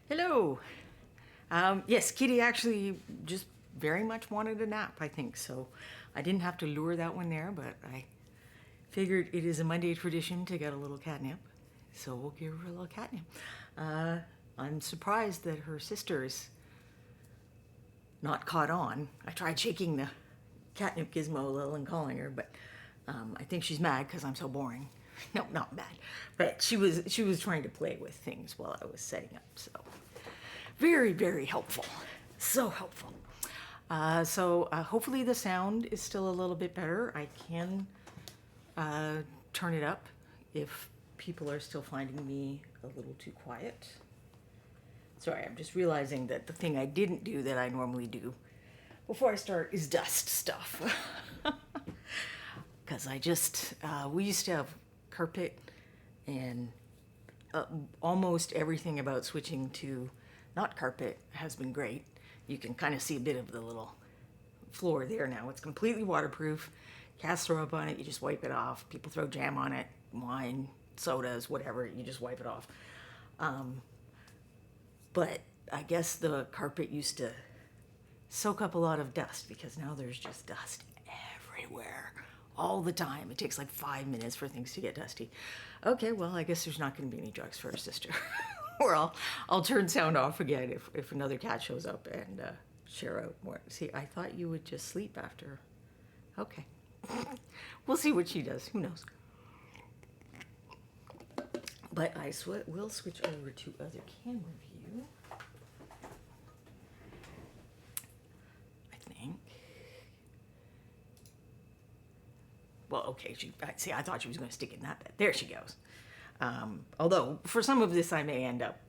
Hello. Yes, Kitty actually just very much wanted a nap, I think. So I didn't have to lure that one there, but I figured it is a Monday tradition to get a little catnip. So we'll give her a little catnip. I'm surprised that her sister is not caught on. I tried shaking the catnip gizmo a little and calling her, but I think she's mad because I'm so boring. No, not mad, but she was trying to play with things while I was setting up. So very, very helpful. So helpful. So hopefully the sound is still a little bit better. I can turn it up if people are still finding me a little too quiet. Sorry, I'm just realizing that the thing I didn't do that I normally do before I start is dust stuff. Because we used to have carpet, and almost everything about switching to not carpet has been great. You can kind of see a bit of the little floor there now. It's completely waterproof. Cats throw up on it, you just wipe it off. People throw jam on it, wine, sodas, whatever, you just wipe it off. But I guess the carpet used to soak up a lot of dust because now there's just dust everywhere all the time. It takes like 5 minutes for things to get dusty. Okay, well, I guess there's not going to be any drugs for her sister. Or I'll turn sound off again if another cat shows up and share out more. See, I thought you would just sleep after. Okay. We'll see what she does. Who knows? But I will switch over to other camera view. I think. Well, okay, see, I thought she was going to stick in that bed. There she goes. Although, for some of this, I may end up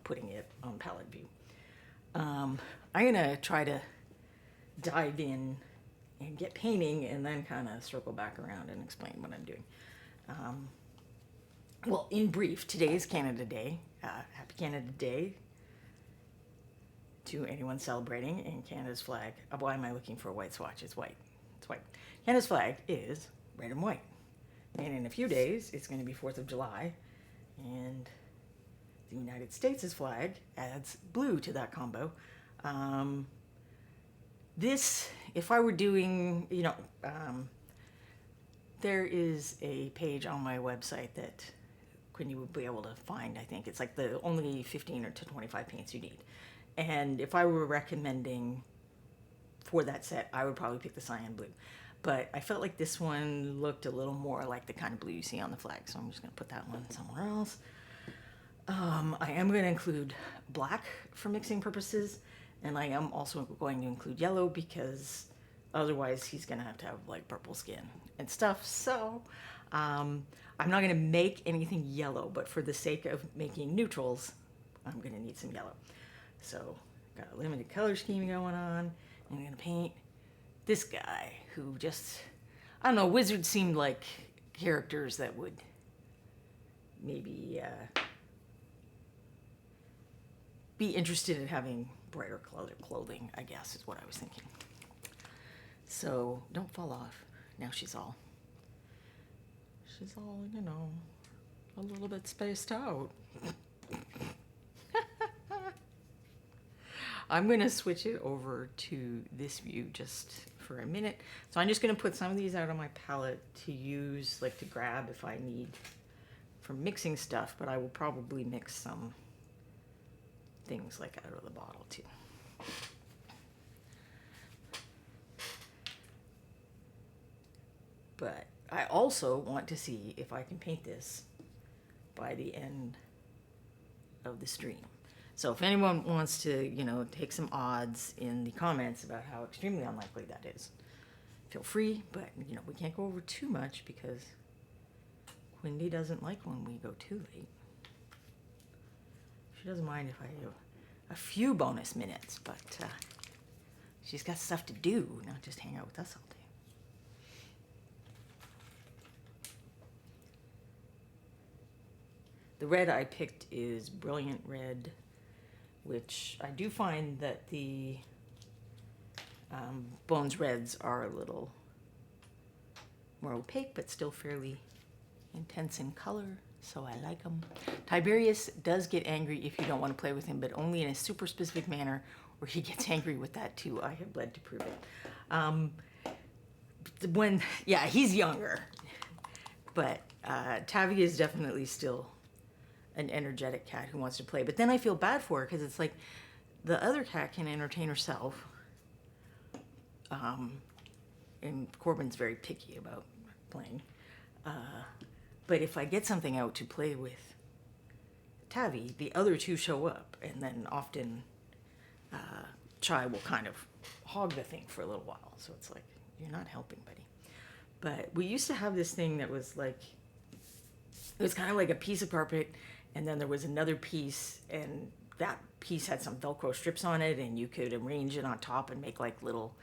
putting it on palette view. I'm going to try to dive in and get painting and then kind of circle back around and explain what I'm doing. Well, in brief, today is Canada Day. Happy Canada Day to anyone celebrating. And Canada's flag, why am I looking for a white swatch? It's white. It's white. Canada's flag is red and white. And in a few days, it's going to be 4th of July. And the United States' flag adds blue to that combo. This, if I were doing, there is a page on my website that Quinny would be able to find, I think. It's like the only 15 to 25 paints you need. And if I were recommending for that set, I would probably pick the cyan blue. But I felt like this one looked a little more like the kind of blue you see on the flag, so I'm just going to put that one somewhere else. I am going to include black for mixing purposes, and I am also going to include yellow because otherwise he's going to have like purple skin and stuff. So I'm not going to make anything yellow, but for the sake of making neutrals, I'm going to need some yellow. So got a limited color scheme going on. I'm going to paint this guy who just, I don't know, wizards seemed like characters that would maybe be interested in having brighter clothing, I guess is what I was thinking. So don't fall off. Now she's all, a little bit spaced out. I'm going to switch it over to this view just for a minute. So I'm just going to put some of these out on my palette to use, like to grab if I need for mixing stuff, but I will probably mix some things like out of the bottle too. But I also want to see if I can paint this by the end of the stream. So if anyone wants to, take some odds in the comments about how extremely unlikely that is, feel free, but, we can't go over too much because Quindy doesn't like when we go too late. She doesn't mind if I do a few bonus minutes, but she's got stuff to do, not just hang out with us all day. The red I picked is Brilliant Red, which I do find that the Bones Reds are a little more opaque, but still fairly intense in color. So I like him. Tiberius does get angry if you don't want to play with him, but only in a super specific manner where he gets angry with that too. I have led to prove it. He's younger, but Tavi is definitely still an energetic cat who wants to play. But then I feel bad for her because it's like the other cat can entertain herself. And Corbin's very picky about playing. But if I get something out to play with Tavi, the other two show up, and then often Chai will kind of hog the thing for a little while. So it's like, you're not helping, buddy. But we used to have this thing that was like, it was kind of like a piece of carpet, and then there was another piece, and that piece had some Velcro strips on it, and you could arrange it on top and make like little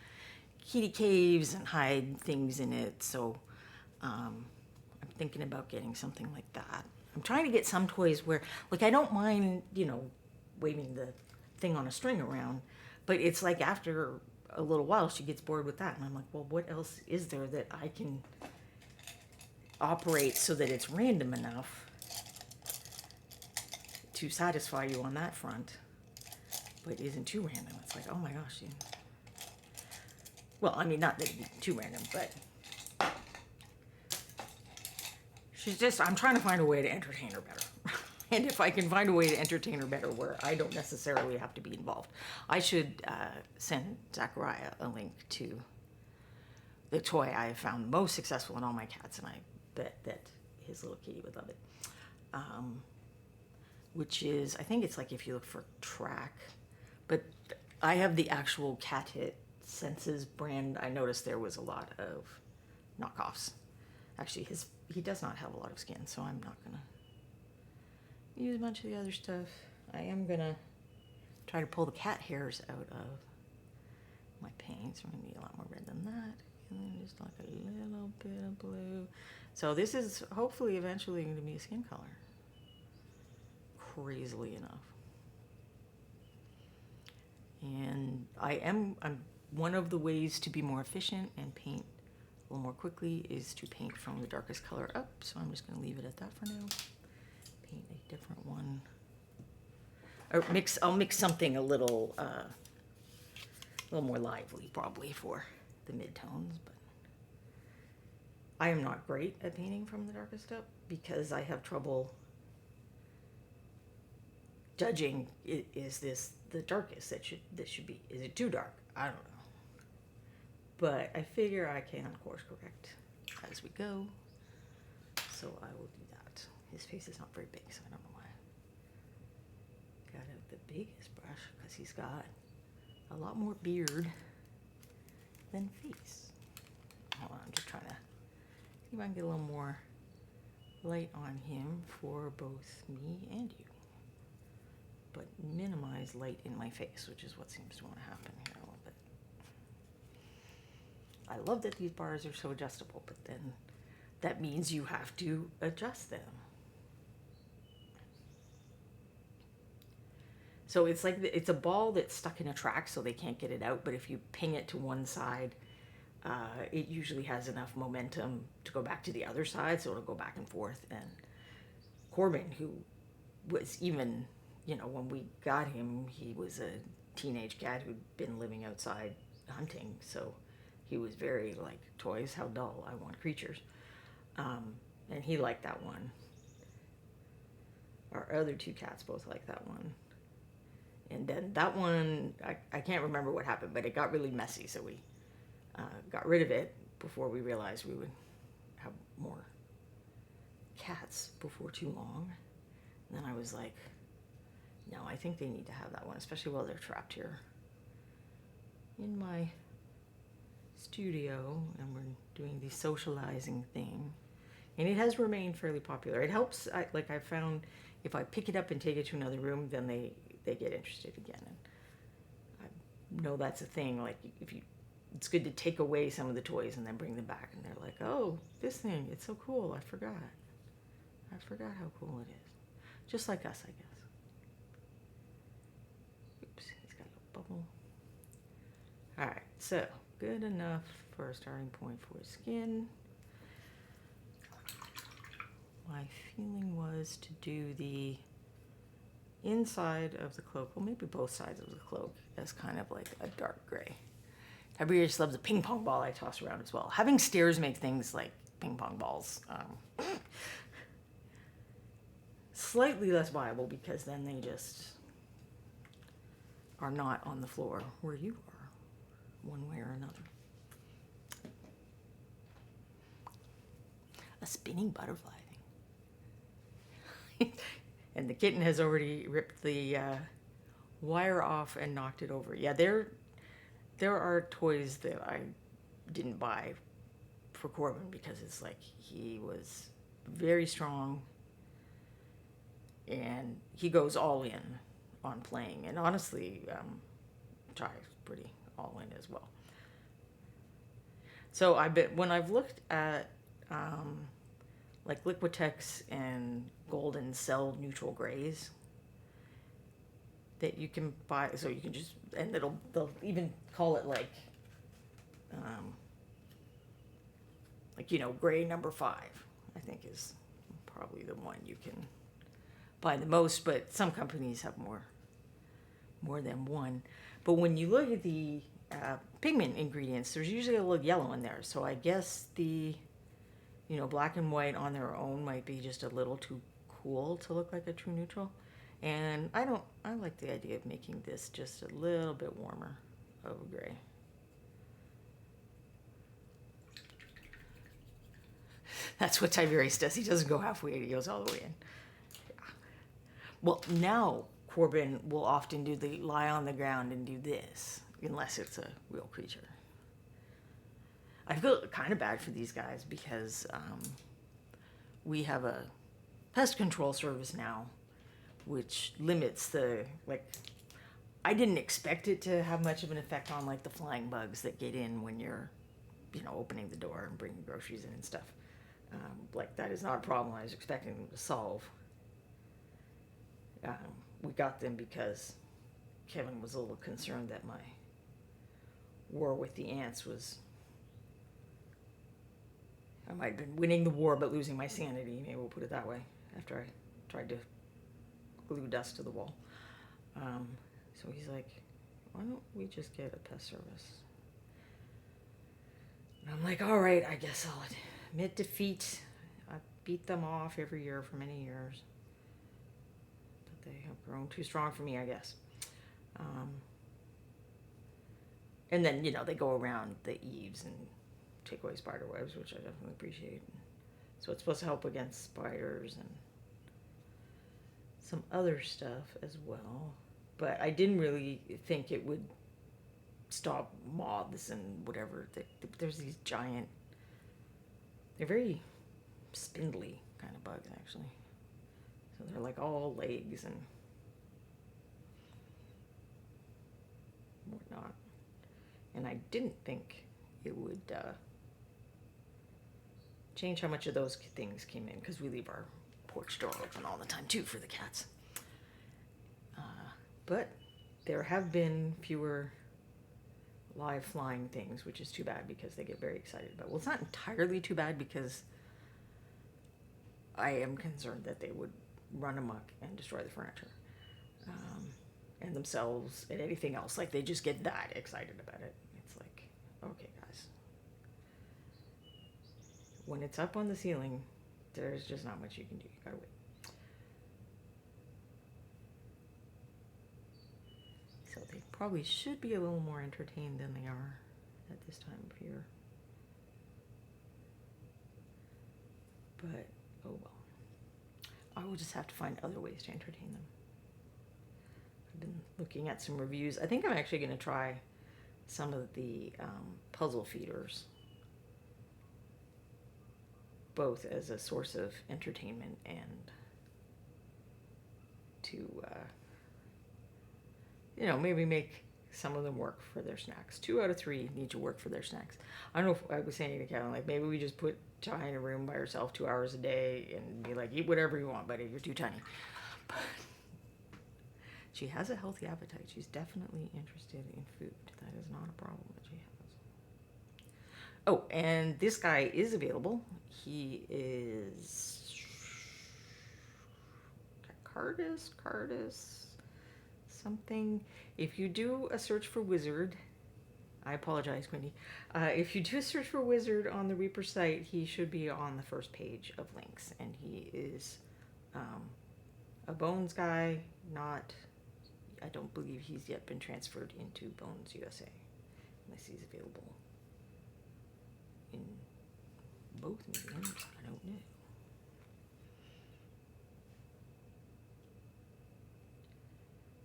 kitty caves and hide things in it. So I'm thinking about getting something like that. I'm trying to get some toys where, like, I don't mind, waving the thing on a string around, but it's like after a little while she gets bored with that, and I'm like, well, what else is there that I can operate so that it's random enough to satisfy you on that front, but isn't too random. It's like, oh my gosh, dude. Well, I mean, not that it'd be too random, but I'm trying to find a way to entertain her better. And if I can find a way to entertain her better where I don't necessarily have to be involved, I should send Zachariah a link to the toy I have found most successful in all my cats, and I bet that his little kitty would love it. Which is, I think it's like if you look for track, but I have the actual Cat Hit Senses brand. I noticed there was a lot of knockoffs. Actually, he does not have a lot of skin, so I'm not gonna use a bunch of the other stuff. I am gonna try to pull the cat hairs out of my paints. I'm gonna need a lot more red than that, and then just like a little bit of blue. So this is hopefully eventually going to be a skin color, crazily enough. And I'm one of the ways to be more efficient and paint a little more quickly is to paint from the darkest color up. So I'm just going to leave it at that for now. Paint a different one. Or I'll mix something a little more lively probably for the midtones, but I am not great at painting from the darkest up because I have trouble judging, is this the darkest this should be? Is it too dark? I don't know. But I figure I can course correct as we go. So I will do that. His face is not very big, so I don't know why. Got out the biggest brush because he's got a lot more beard than face. Hold on, I'm just trying to see if I can get a little more light on him for both me and you. But minimize light in my face, which is what seems to want to happen here a little bit. I love that these bars are so adjustable, but then that means you have to adjust them. So it's like it's a ball that's stuck in a track, so they can't get it out. But if you ping it to one side, it usually has enough momentum to go back to the other side, so it'll go back and forth. And Corbin, who was even, when we got him, he was a teenage cat who'd been living outside hunting, so he was very like, toys, how dull, I want creatures. And he liked that one. Our other two cats both liked that one. And then that one, I can't remember what happened, but it got really messy, so we got rid of it before we realized we would have more cats before too long. And then I was like, no, I think they need to have that one, especially while they're trapped here in my studio, and we're doing the socializing thing. And it has remained fairly popular. It helps, I found if I pick it up and take it to another room, then they get interested again. And I know that's a thing. Like, it's good to take away some of the toys and then bring them back, and they're like, oh, this thing, it's so cool. I forgot how cool it is. Just like us, I guess. Oops, he's got a little bubble. All right, so good enough for a starting point for his skin. my feeling was to do the inside of the cloak, well, maybe both sides of the cloak, as kind of like a dark gray. Everybody just loves a ping pong ball I toss around as well. Having stairs make things like ping pong balls slightly less viable, because then they just are not on the floor where you are, one way or another. A spinning butterfly thing. And the kitten has already ripped the wire off and knocked it over. Yeah, there are toys that I didn't buy for Corbin because it's like he was very strong and he goes all in on playing. And honestly, Chai's pretty all in as well. So I bet when I've looked at like Liquitex and Golden Cell neutral grays that you can buy, so you can just, and they'll even call it like gray number 5, I think is probably the one you can buy the most, but some companies have more than one. But when you look at the pigment ingredients, there's usually a little yellow in there, so I guess the black and white on their own might be just a little too cool to look like a true neutral. And I like the idea of making this just a little bit warmer of a gray. That's what Tiberius does. He doesn't go halfway, he goes all the way in. Well, now Corbin will often do the lie on the ground and do this, unless it's a real creature. I feel kind of bad for these guys because we have a pest control service now, which limits I didn't expect it to have much of an effect on like the flying bugs that get in when you're, opening the door and bringing groceries in and stuff. That is not a problem I was expecting them to solve. We got them because Kevin was a little concerned that my war with the ants I might have been winning the war but losing my sanity, maybe we'll put it that way, after I tried to glue dust to the wall. So he's like, why don't we just get a pest service? And I'm like, all right, I guess I'll admit defeat. I beat them off every year for many years. But they have grown too strong for me, I guess. And then, they go around the eaves and take away spider webs, which I definitely appreciate. So it's supposed to help against spiders and some other stuff as well. But I didn't really think it would stop moths and whatever. There's these giant, they're very spindly kind of bugs, actually. So they're like all legs and whatnot. And I didn't think it would change how much of those things came in, because we leave our porch door open all the time too for the cats. But there have been fewer live flying things, which is too bad because they get very excited. But well, it's not entirely too bad because I am concerned that they would run amok and destroy the furniture and themselves and anything else. Like, they just get that excited about it. It's like, okay, guys. When it's up on the ceiling, there's just not much you can do. You gotta wait. So they probably should be a little more entertained than they are at this time of year. But, oh well. I will just have to find other ways to entertain them. I've been looking at some reviews. I think I'm actually going to try some of the puzzle feeders, both as a source of entertainment and to, maybe make some of them work for their snacks. 2 out of 3 need to work for their snacks. I don't know if I was saying to Kevin, like, maybe we just put Chai in a room by herself 2 hours a day and be like, eat whatever you want, buddy, you're too tiny. But she has a healthy appetite. She's definitely interested in food. That is not a problem that she has. Oh, and this guy is available. He is Cardis, something. If you do a search for wizard, I apologize, Quinny. If you do a search for wizard on the Reaper site, he should be on the first page of links, and he is a Bones guy. I don't believe he's yet been transferred into Bones USA, unless he's available in both mediums. I don't know.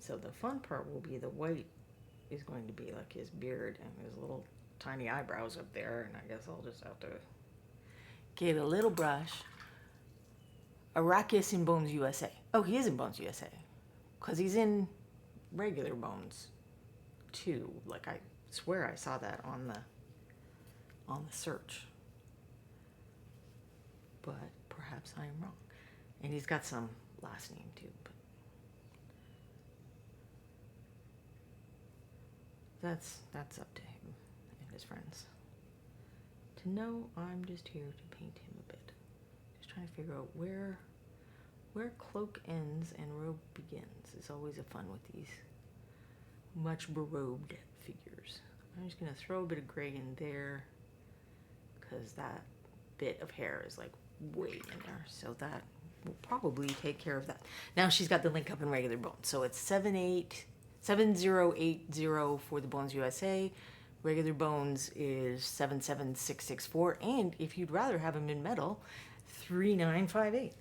So the fun part will be the white is going to be like his beard and his little tiny eyebrows up there, and I guess I'll just have to get a little brush. Arrakis in Bones USA. Oh, he is in Bones USA, because he's in regular Bones too. Like, I swear I saw that on the search, but perhaps I am wrong. And he's got some last name too. But that's up to him and his friends to know. I'm just here to paint him a bit. Just trying to figure out where cloak ends and robe begins is always a fun with these much berobed figures. I'm just gonna throw a bit of gray in there because that bit of hair is like way in there, so that will probably take care of that. Now she's got the link up in regular Bones, so it's 7080 for the Bones USA. Regular Bones is 77664, and if you'd rather have them in metal, 3958.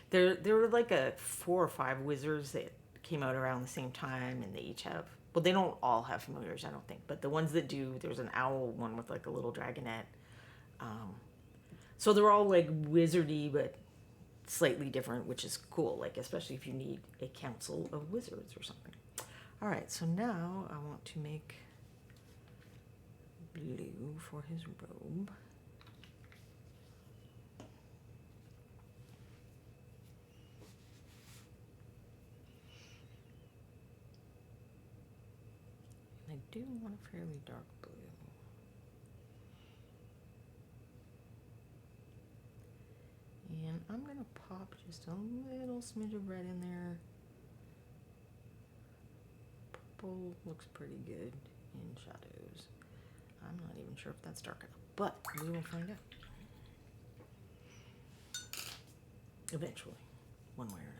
There were like 4 or 5 wizards that came out around the same time, and they each have, well, they don't all have familiars, I don't think, but the ones that do, there's an owl one with like a little dragonette. So they're all like wizardy, but slightly different, which is cool, like especially if you need a council of wizards or something. All right, so now I want to make blue for his robe. I do want a fairly dark blue. And I'm going to pop just a little smidge of red in there. Purple looks pretty good in shadows. I'm not even sure if that's dark enough, but we will find out. Eventually, one way or another.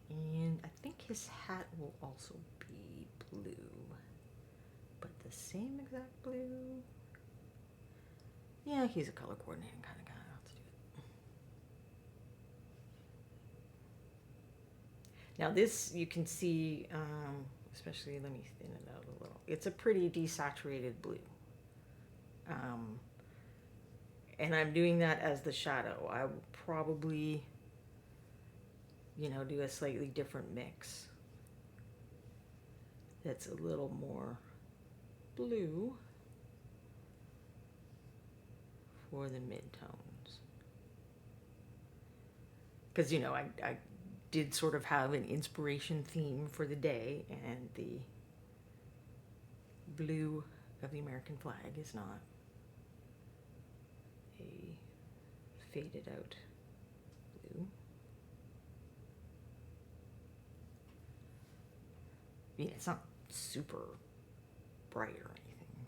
And I think his hat will also be blue, but the same exact blue. Yeah, he's a color coordinating kind of guy. Let's do it. Now this, you can see, especially, let me thin it out a little. It's a pretty desaturated blue. And I'm doing that as the shadow. I will probably, do a slightly different mix that's a little more blue for the midtones. Because, I did sort of have an inspiration theme for the day, and the blue of the American flag is not a faded out blue. Yeah, it's not super bright or anything.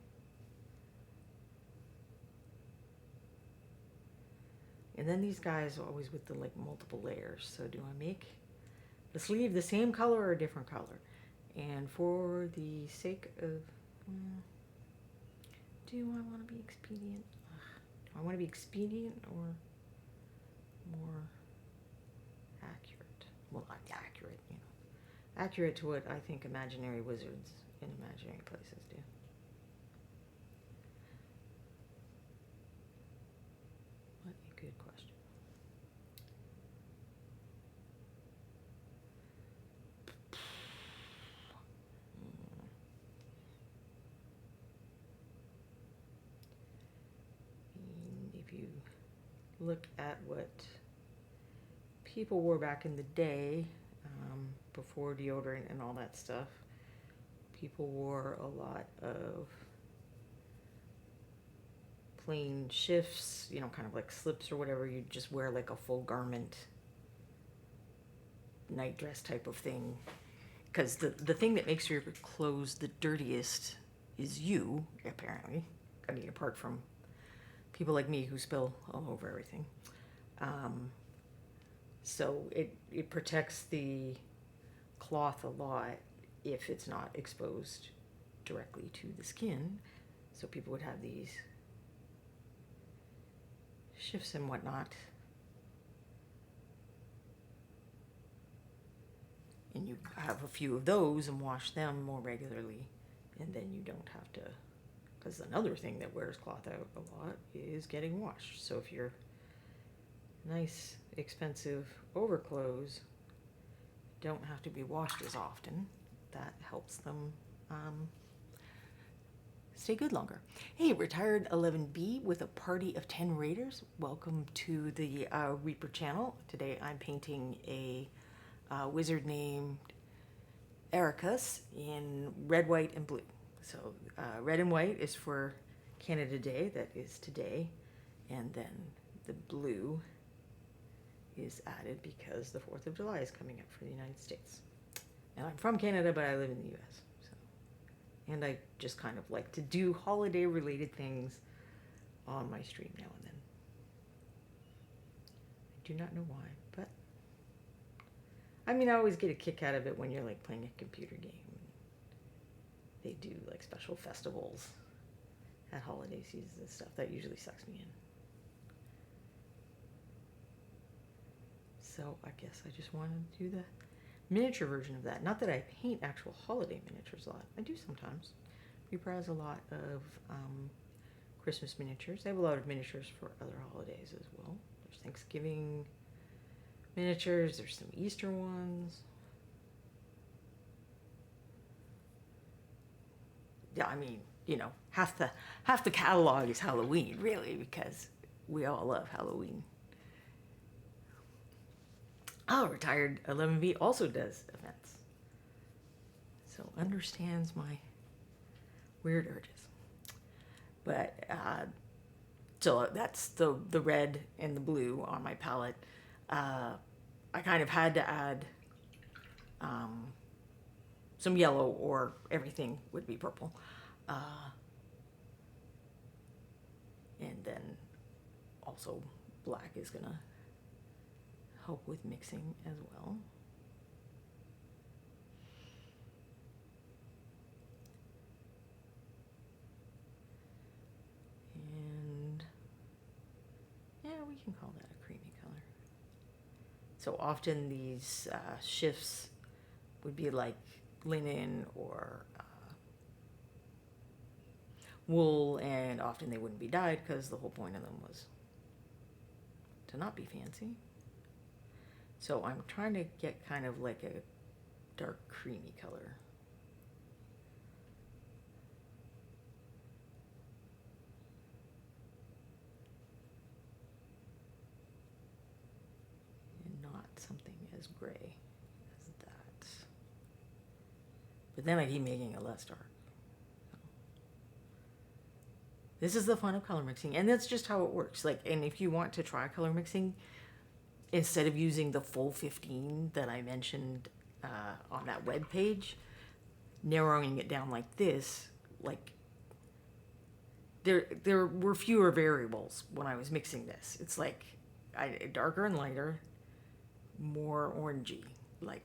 And then these guys are always with the multiple layers. So do I make the sleeve the same color or a different color? And for the sake of, do I want to be expedient? Do I want to be expedient or more accurate? Well, not accurate, accurate to what I think imaginary wizards in imaginary places do. What a good question. And if you look at what people wore back in the day, before deodorant and all that stuff, people wore a lot of plain shifts, you know, kind of like slips or whatever. You just wear like a full garment, night dress type of thing. Because the thing that makes your clothes the dirtiest is you, apparently. I mean, apart from people like me who spill all over everything. So it protects the cloth a lot if it's not exposed directly to the skin. So people would have these shifts and whatnot. And you have a few of those and wash them more regularly. And then you don't have to, because another thing that wears cloth out a lot is getting washed. So if you're nice, expensive overclothes don't have to be washed as often, that helps them stay good longer. Hey, retired 11B with a party of 10 raiders. Welcome to the Reaper channel. Today I'm painting a wizard named Ericus in red, white, and blue. So red and white is for Canada Day, that is today, and then the blue is added because the 4th of July is coming up for the United States. And I'm from Canada, but I live in the US. So. And I just kind of like to do holiday-related things on my stream now and then. I do not know why, but I mean, I always get a kick out of it when you're like playing a computer game. They do like special festivals at holiday seasons and stuff. That usually sucks me in. So I guess I just wanted to do the miniature version of that. Not that I paint actual holiday miniatures a lot. I do sometimes. Reaper has a lot of Christmas miniatures. They have a lot of miniatures for other holidays as well. There's Thanksgiving miniatures. There's some Easter ones. Yeah, I mean, you know, half the catalog is Halloween, really, because we all love Halloween. Oh, retired 11B also does events. So understands my weird urges. But, so that's the red and the blue on my palette. I kind of had to add some yellow or everything would be purple. And then also black is gonna help with mixing as well. And yeah, we can call that a creamy color. So often these shifts would be like linen or wool, and often they wouldn't be dyed because the whole point of them was to not be fancy. So I'm trying to get kind of like a dark creamy color. And not something as gray as that. But then I keep making it less dark. This is the fun of color mixing, and that's just how it works. Like, and if you want to try color mixing, instead of using the full 15 that I mentioned on that web page, narrowing it down like this, like there were fewer variables when I was mixing this. It's like darker and lighter, more orangey. Like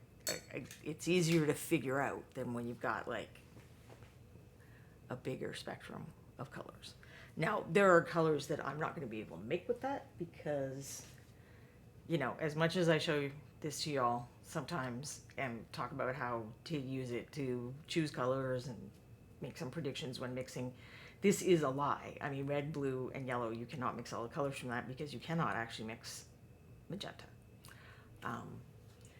it's easier to figure out than when you've got like a bigger spectrum of colors. Now, there are colors that I'm not going to be able to make with that because, you know, as much as I show this to y'all sometimes and talk about how to use it to choose colors and make some predictions when mixing, this is a lie. I mean, red, blue, and yellow, you cannot mix all the colors from that because you cannot actually mix magenta.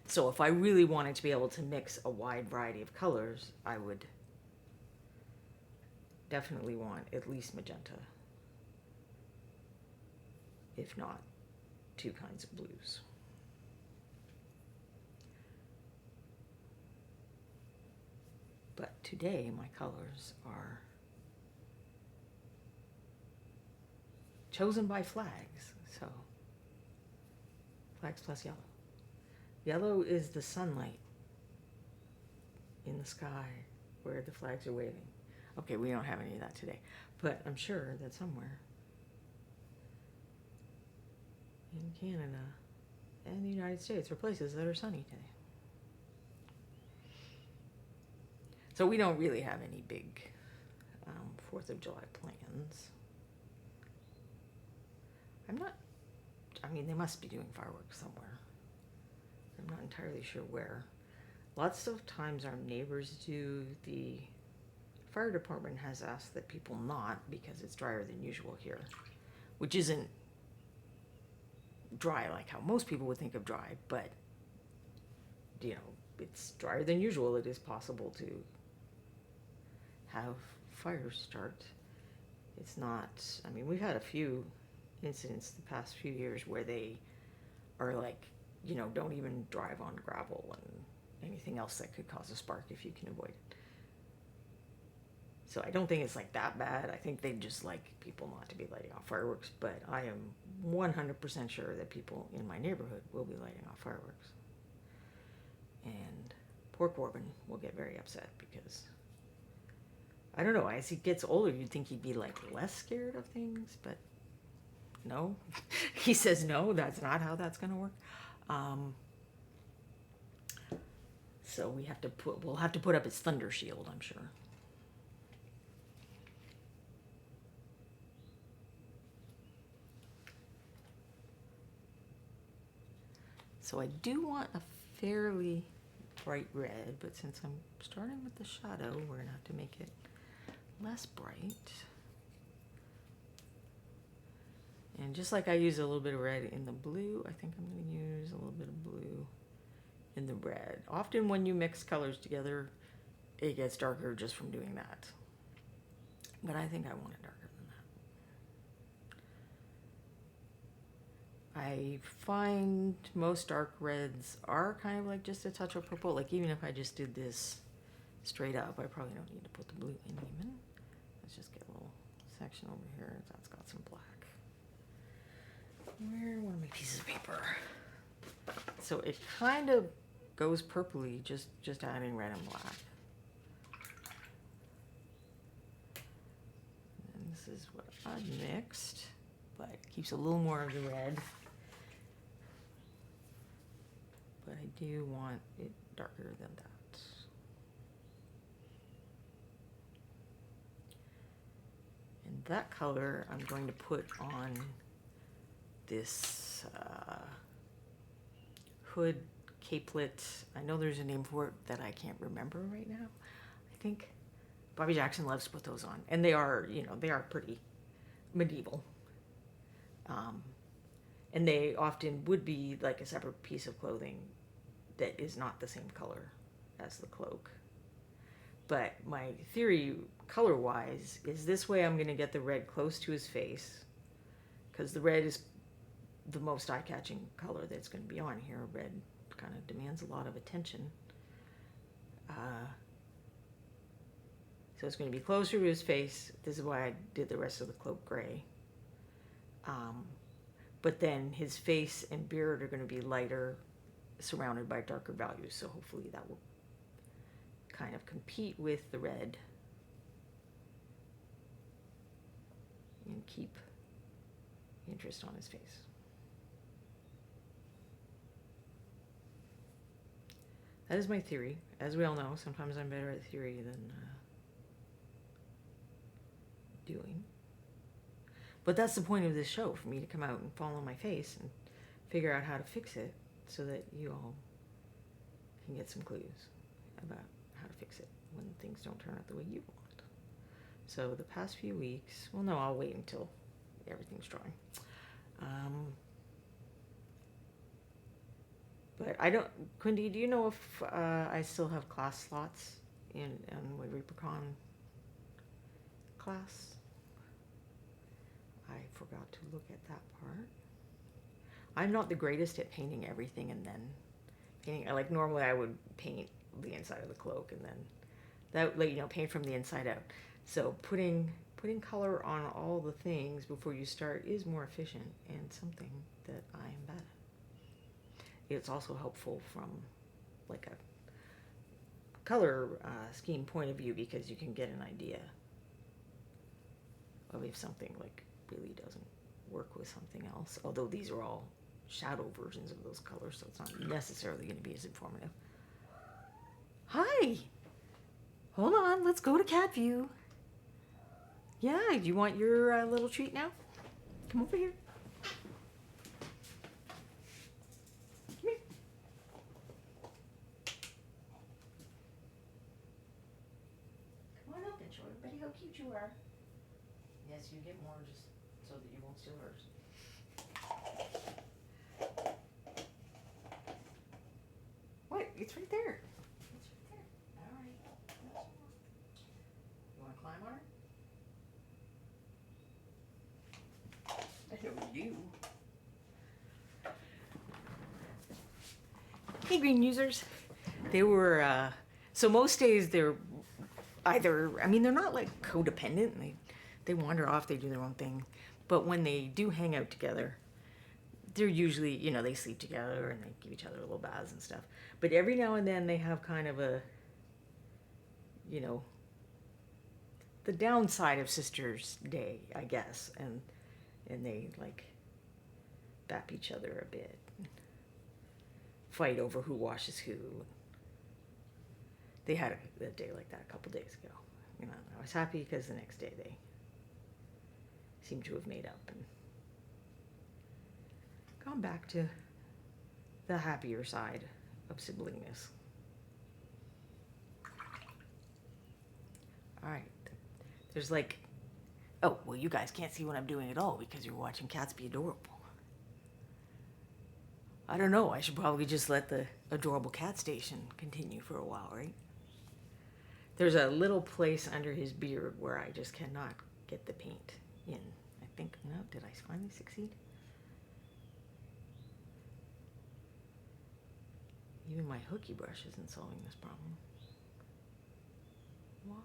So if I really wanted to be able to mix a wide variety of colors, I would definitely want at least magenta, if not 2 kinds of blues. But today my colors are chosen by flags. So flags plus yellow. Yellow is the sunlight in the sky where the flags are waving. Okay, we don't have any of that today, but I'm sure that somewhere in Canada and the United States are places that are sunny today. So we don't really have any big 4th of July plans. They must be doing fireworks somewhere. I'm not entirely sure where. Lots of times our neighbors do. The fire department has asked that people not, because it's drier than usual here, which isn't dry like how most people would think of dry, but it's drier than usual. It is possible to have fires start. It's not, we've had a few incidents the past few years where they are like, don't even drive on gravel and anything else that could cause a spark if you can avoid it. So I don't think it's like that bad. I think they just like people not to be lighting off fireworks, but I am 100% sure that people in my neighborhood will be lighting off fireworks. And poor Corbin will get very upset because, I don't know, as he gets older, you'd think he'd be like less scared of things, but no. He says no, that's not how that's going to work. So we'll have to put up his thunder shield, I'm sure. So I do want a fairly bright red, but since I'm starting with the shadow, we're going to have to make it less bright. And just like I use a little bit of red in the blue, I think I'm going to use a little bit of blue in the red. Often when you mix colors together, it gets darker just from doing that. But I think I want it darker than that. I find most dark reds are kind of like just a touch of purple. Like even if I just did this straight up, I probably don't need to put the blue in even. Let's just get a little section over here that's got some black. Where are one of my pieces of paper? So it kind of goes purpley, just adding red and black. And this is what I've mixed, but it keeps a little more of the red. But I do want it darker than that. And that color I'm going to put on this hood capelet. I know there's a name for it that I can't remember right now. I think Bobby Jackson loves to put those on, and they are pretty medieval. And they often would be like a separate piece of clothing that is not the same color as the cloak. But my theory, color-wise, is this way I'm going to get the red close to his face, because the red is the most eye-catching color that's going to be on here. Red kind of demands a lot of attention. So it's going to be closer to his face. This is why I did the rest of the cloak gray. But then his face and beard are going to be lighter, surrounded by darker values. So hopefully that will kind of compete with the red and keep interest on his face. That is my theory. As we all know, sometimes I'm better at theory than doing. But that's the point of this show, for me to come out and fall on my face and figure out how to fix it so that you all can get some clues about how to fix it when things don't turn out the way you want. So the past few weeks, well, no, I'll wait until everything's drying. But I don't, Quindy, do you know if I still have class slots in my Reapercon class? I forgot to look at that part. I'm not the greatest at painting everything and then painting. Like normally I would paint the inside of the cloak and then that, like, paint from the inside out. So putting putting color on all the things before you start is more efficient and something that I am bad at. It's also helpful from like a color scheme point of view because you can get an idea of if something like really doesn't work with something else. Although these are all shadow versions of those colors, so it's not necessarily going to be as informative. Hi! Hold on, let's go to cat view. Yeah, do you want your little treat now? Come over here. Come here. Come on up and show everybody how cute you are. Yes, you get more just so that you won't steal hers. What? It's right there. It's right there. All right. You want to climb on her? I know you. Hey, green users. They were, so most days they're either, I mean, they're not like codependent. They wander off, they do their own thing. But when they do hang out together, they're usually, you know, they sleep together and they give each other little baths and stuff. But every now and then they have kind of a, you know, the downside of Sister's Day, I guess. And they like bap each other a bit. Fight over who washes who. They had a day like that a couple days ago. You know, I was happy because the next day they seemed to have made up and gone back to the happier side of siblingness. All right. There's like, oh, well, you guys can't see what I'm doing at all because you're watching cats be adorable. I don't know. I should probably just let the adorable cat station continue for a while, right? There's a little place under his beard where I just cannot get the paint in. I think, no, did I finally succeed? Even my hooky brush isn't solving this problem. Why?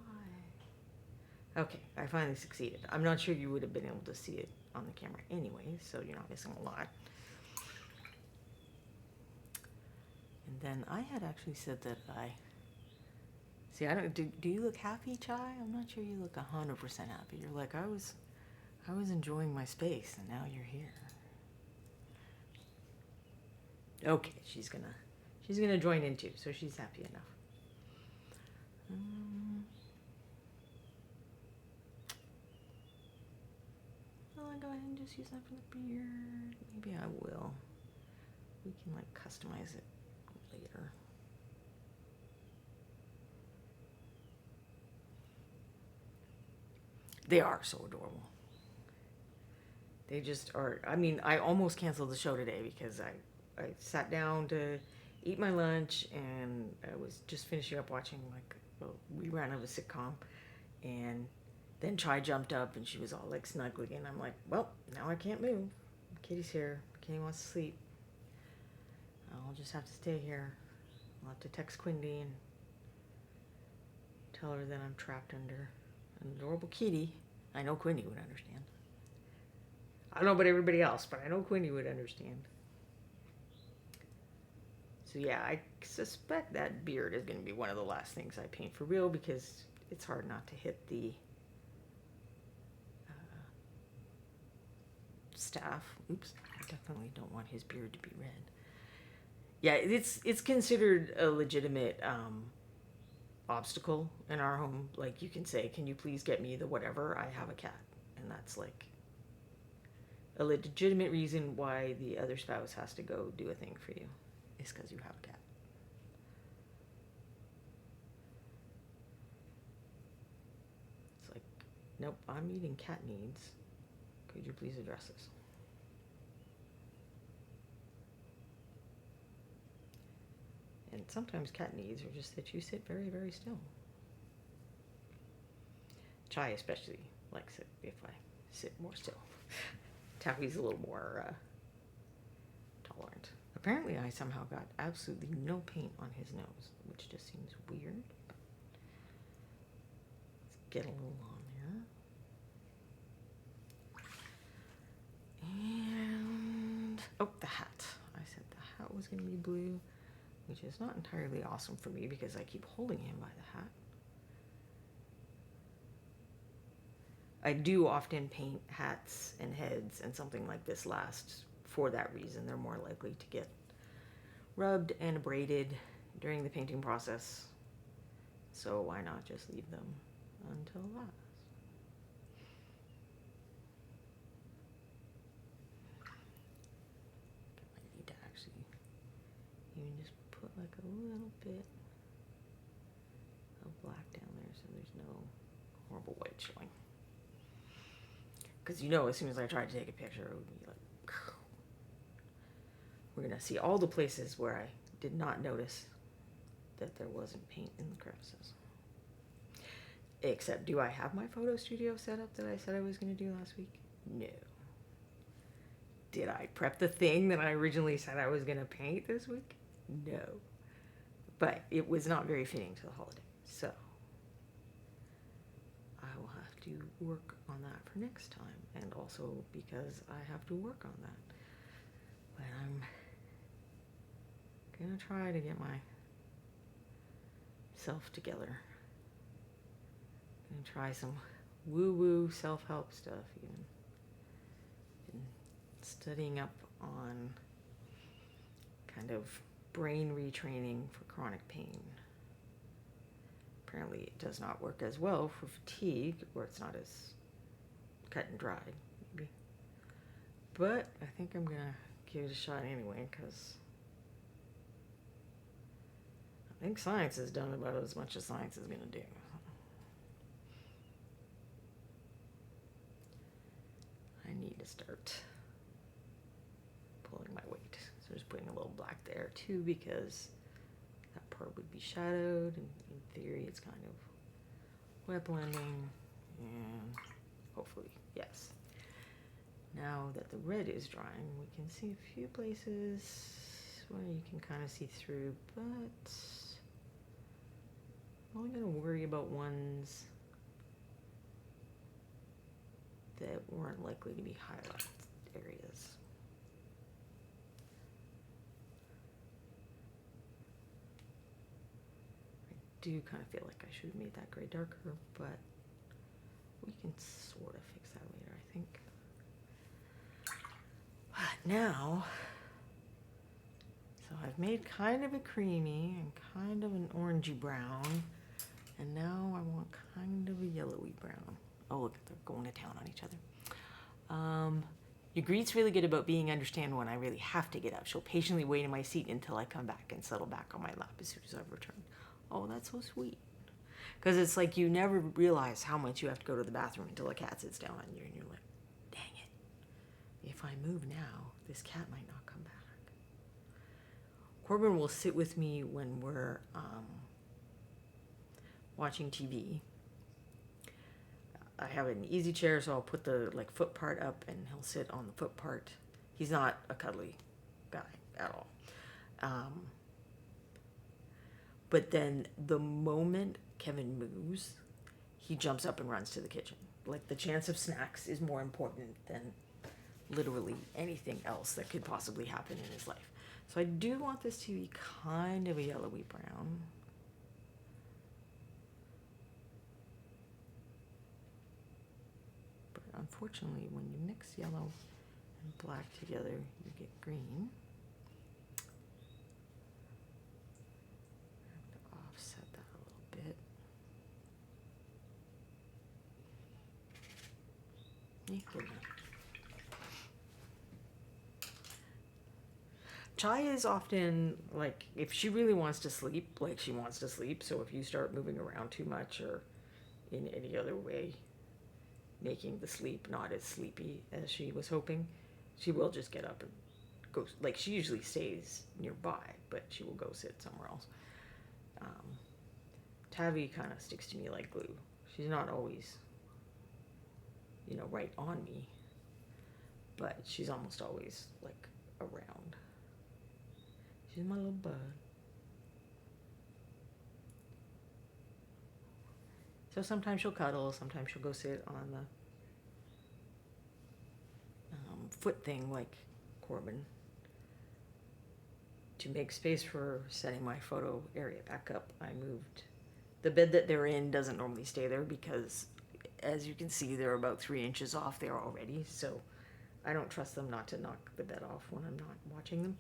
Okay, I finally succeeded. I'm not sure you would have been able to see it on the camera anyway, so you're not missing a lot. And then I had actually said that see, I don't, do you look happy, Chai? I'm not sure you look 100% happy. You're like, I was enjoying my space and now you're here. Okay, she's gonna join in too, so she's happy enough. I'll go ahead and just use that for the beard. Maybe I will. We can like customize it later. They are so adorable. They just are. I mean, I almost canceled the show today because I sat down to eat my lunch and I was just finishing up watching like a rerun of a sitcom, and then Chai jumped up and she was all like snuggling and I'm like, well, now I can't move. Kitty's here. Kitty wants to sleep. I'll just have to stay here. I'll have to text Quindy and tell her that I'm trapped under an adorable kitty. I know Quindy would understand. I don't know about everybody else, but I know Quindy would understand. So yeah, I suspect that beard is going to be one of the last things I paint for real because it's hard not to hit the staff. Oops, I definitely don't want his beard to be red. Yeah, it's considered a legitimate obstacle in our home. Like you can say, can you please get me the whatever? I have a cat. And that's like a legitimate reason why the other spouse has to go do a thing for you. Is because you have a cat. It's like, nope, I'm meeting cat needs. Could you please address this? And sometimes cat needs are just that you sit very, very still. Chai especially likes it if I sit more still. Taffy's a little more tolerant. Apparently I somehow got absolutely no paint on his nose, which just seems weird. Let's get a little on there. the hat. I said the hat was going to be blue, which is not entirely awesome for me because I keep holding him by the hat. I do often paint hats and heads, and something like this lasts for that reason. They're more likely to get rubbed and abraded during the painting process. So why not just leave them until last? I need to actually even just put like a little bit of black down there so there's no horrible white showing. Because as soon as I try to take a picture, it would be like, we're going to see all the places where I did not notice that there wasn't paint in the crevices. Except, do I have my photo studio set up that I said I was going to do last week? No. Did I prep the thing that I originally said I was going to paint this week? No. But it was not very fitting to the holiday. So I will have to work on that for next time. And also because I have to work on that. But I'm going to try to get myself together. And try some woo-woo self-help stuff even. Been studying up on kind of brain retraining for chronic pain. Apparently it does not work as well for fatigue, or it's not as cut and dried, maybe. But I think I'm gonna give it a shot anyway, because I think science has done about as much as science is gonna do. I need to start pulling my weight. So just putting a little black there too, because that part would be shadowed, and in theory it's kind of wet blending, and hopefully, yes. Now that the red is drying, we can see a few places where you can kind of see through, but I'm only going to worry about ones that weren't likely to be highlight areas. I do kind of feel like I should have made that gray darker, but we can sort of fix that later, I think. But now, so I've made kind of a creamy and kind of an orangey brown, and now I want kind of a yellowy brown. Oh, look, they're going to town on each other. Ygritte's really good about being understand when I really have to get up. She'll patiently wait in my seat until I come back and settle back on my lap as soon as I've returned. Oh, that's so sweet. Because it's like you never realize how much you have to go to the bathroom until a cat sits down on you and you're like, dang it. If I move now, this cat might not come back. Corbin will sit with me when we're watching TV. I have an easy chair, so I'll put the foot part up and he'll sit on the foot part. He's not a cuddly guy at all. But then the moment Kevin moves, he jumps up and runs to the kitchen. Like, the chance of snacks is more important than literally anything else that could possibly happen in his life. So I do want this to be kind of a yellowy brown. But unfortunately, when you mix yellow and black together, you get green. I have to offset that a little bit. Chai is often, like, if she really wants to sleep, she wants to sleep. So if you start moving around too much or in any other way, making the sleep not as sleepy as she was hoping, she will just get up and go. Like, she usually stays nearby, but she will go sit somewhere else. Tavi kind of sticks to me like glue. She's not always, right on me, but she's almost always, around. She's my little bud. So sometimes she'll cuddle, sometimes she'll go sit on the foot thing like Corbin. to make space for setting my photo area back up, I moved the bed that they're in. Doesn't normally stay there because, as you can see, they're about 3 inches off there already. So I don't trust them not to knock the bed off when I'm not watching them.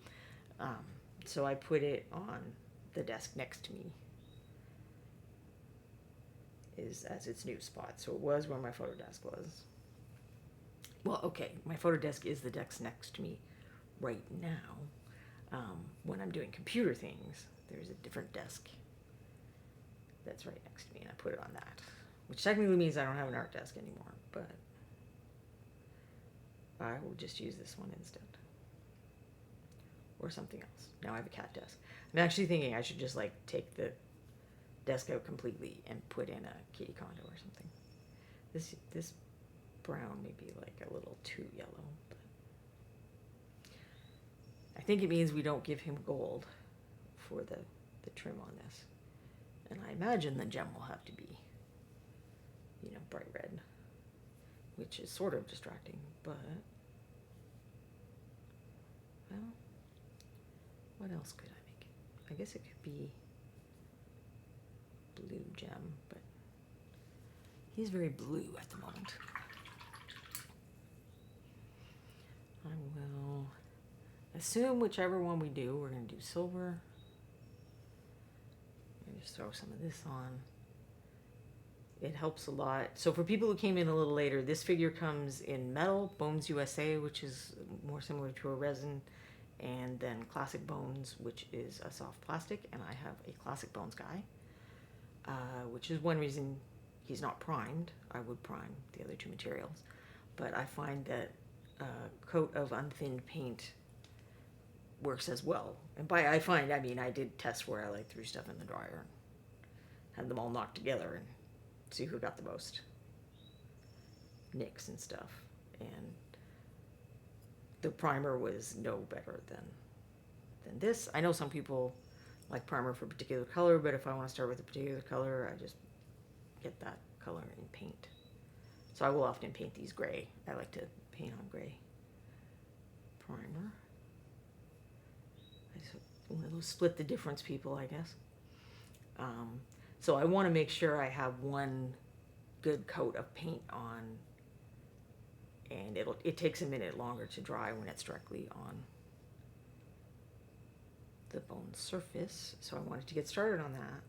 So I put it on the desk next to me as its new spot. So it was where my photo desk was. Well, okay, my photo desk is the desk next to me right now. When I'm doing computer things, there's a different desk that's right next to me, and I put it on that, which technically means I don't have an art desk anymore, but I will just use this one instead. Or something else. Now I have a cat desk. I'm actually thinking I should just like take the desk out completely and put in a kitty condo or something. This brown may be like a little too yellow, but I think it means we don't give him gold for the trim on this. And I imagine the gem will have to be, bright red, which is sort of distracting, but, well, what else could I make? I guess it could be blue gem, but he's very blue at the moment. I will assume whichever one we do, we're going to do silver. Just throw some of this on. It helps a lot. So for people who came in a little later, this figure comes in metal, Bones USA, which is more similar to a resin, and then Classic Bones, which is a soft plastic, and I have a Classic Bones guy, which is one reason he's not primed. I would prime the other two materials, but I find that a coat of unthinned paint works as well. And by I find, I mean I did tests where I threw stuff in the dryer and had them all knocked together and see who got the most nicks and stuff. And the primer was no better than this. I know some people like primer for a particular color, but if I want to start with a particular color, I just get that color in paint. So I will often paint these gray. I like to paint on gray primer. One of those split the difference people, I guess. So I want to make sure I have one good coat of paint on, and it takes a minute longer to dry when it's directly on the bone surface. So I wanted to get started on that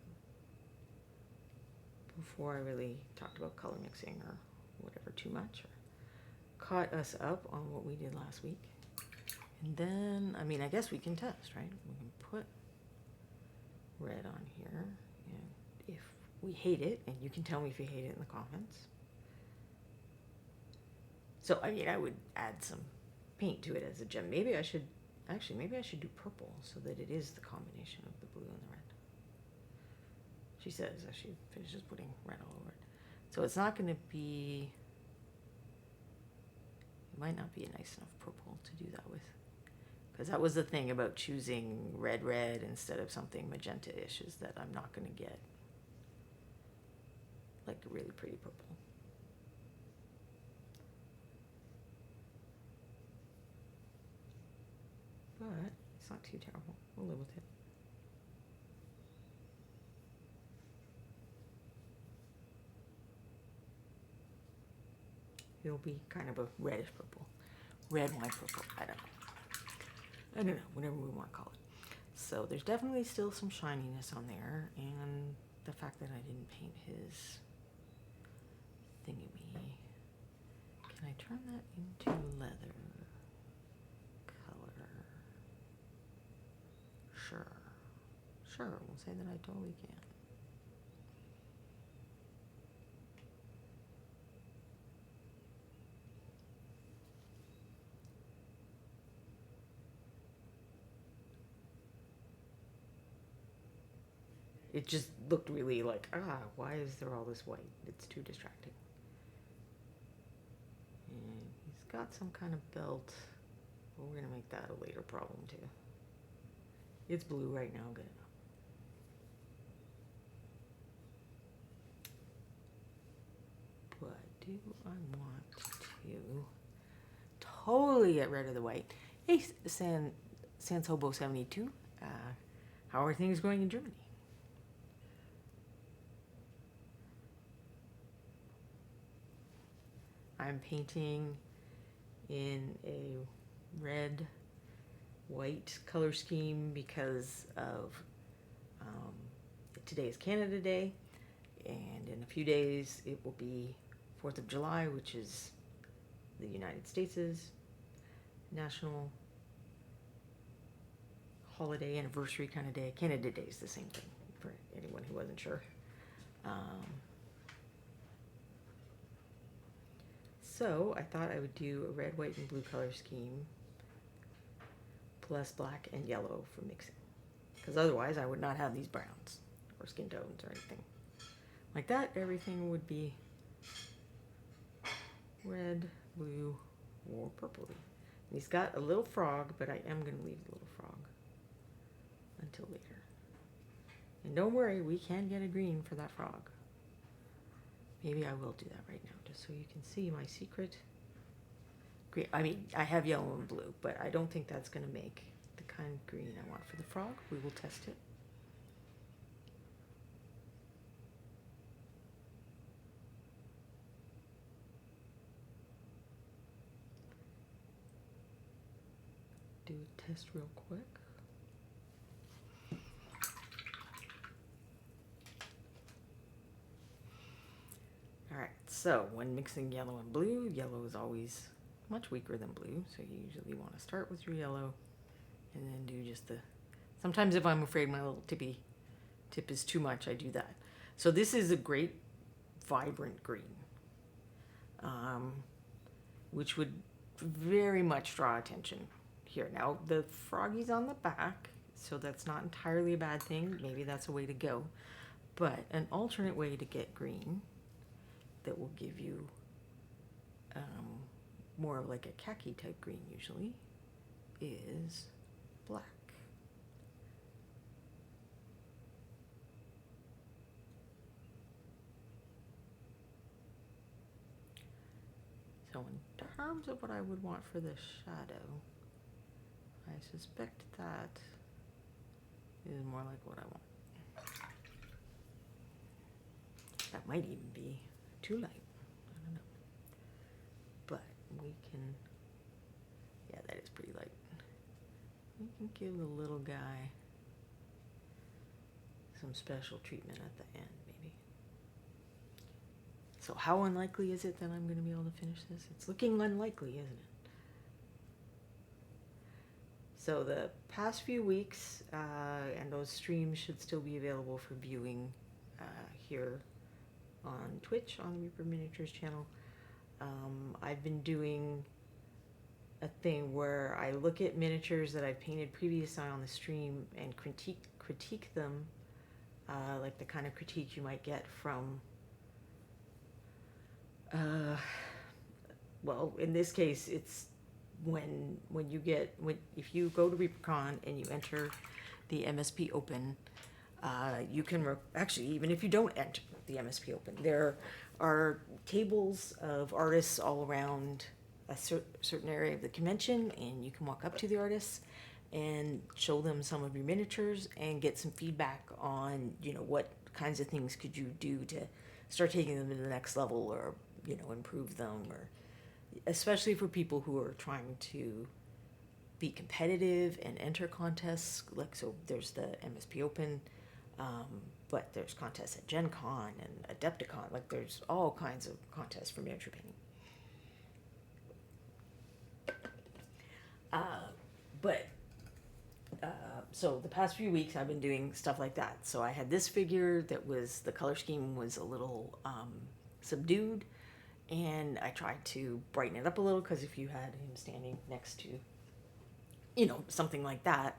before I really talked about color mixing or whatever too much, or caught us up on what we did last week. And then, I mean, I guess we can test, right? We can put red on here, and if we hate it, and you can tell me if you hate it in the comments. So, I mean, I would add some paint to it as a gem. Maybe I should do purple so that it is the combination of the blue and the red. She says as she finishes putting red all over it. So it's not going to be, it might not be a nice enough purple to do that with. Because that was the thing about choosing red instead of something magenta-ish, is that I'm not going to get like a really pretty purple. But it's not too terrible. We'll live with it. It'll be kind of a reddish purple. Red, wine purple. I don't know, whatever we want to call it. So there's definitely still some shininess on there, and the fact that I didn't paint his thingy-me. Can I turn that into leather color? Sure, we'll say that I totally can. It just looked really like, why is there all this white? It's too distracting. And he's got some kind of belt. But we're going to make that a later problem too. It's blue right now, good enough. But do I want to totally get rid of the white? Hey, Sans Hobo 72. how are things going in Germany? I'm painting in a red, white color scheme because of today is Canada Day, and in a few days it will be 4th of July, which is the United States' national holiday, anniversary kind of day. Canada Day is the same thing for anyone who wasn't sure. So I thought I would do a red, white, and blue color scheme plus black and yellow for mixing, because otherwise I would not have these browns or skin tones or anything like that. Everything would be red, blue, or purpley. And he's got a little frog, but I am going to leave the little frog until later. And don't worry, we can get a green for that frog. Maybe I will do that right now, just so you can see my secret green. I mean, I have yellow and blue, but I don't think that's going to make the kind of green I want for the frog. We will test it. Do a test real quick. Alright, so when mixing yellow and blue, yellow is always much weaker than blue, so you usually want to start with your yellow and then do just the... Sometimes if I'm afraid my little tip is too much, I do that. So this is a great vibrant green, which would very much draw attention here. Now, the froggy's on the back, so that's not entirely a bad thing. Maybe that's a way to go. But an alternate way to get green that will give you more of like a khaki type green usually is black. So in terms of what I would want for the shadow, I suspect that is more like what I want. That might even be too light. I don't know. But we can, yeah, that is pretty light. We can give the little guy some special treatment at the end, maybe. So how unlikely is it that I'm going to be able to finish this? It's looking unlikely, isn't it? So the past few weeks, and those streams should still be available for viewing here on Twitch on the Reaper Miniatures channel. I've been doing a thing where I look at miniatures that I've painted previously on the stream and critique them, like the kind of critique you might get from, well, in this case, it's if you go to ReaperCon and you enter the MSP Open, you can, actually, even if you don't enter the MSP Open, there are tables of artists all around a certain area of the convention, and you can walk up to the artists and show them some of your miniatures and get some feedback on, what kinds of things could you do to start taking them to the next level, or, improve them, or especially for people who are trying to be competitive and enter contests. Like, so there's the MSP Open, but there's contests at Gen Con and Adepticon. Like, there's all kinds of contests for miniature painting. So the past few weeks I've been doing stuff like that. So I had this figure that was, the color scheme was a little subdued, and I tried to brighten it up a little, because if you had him standing next to, something like that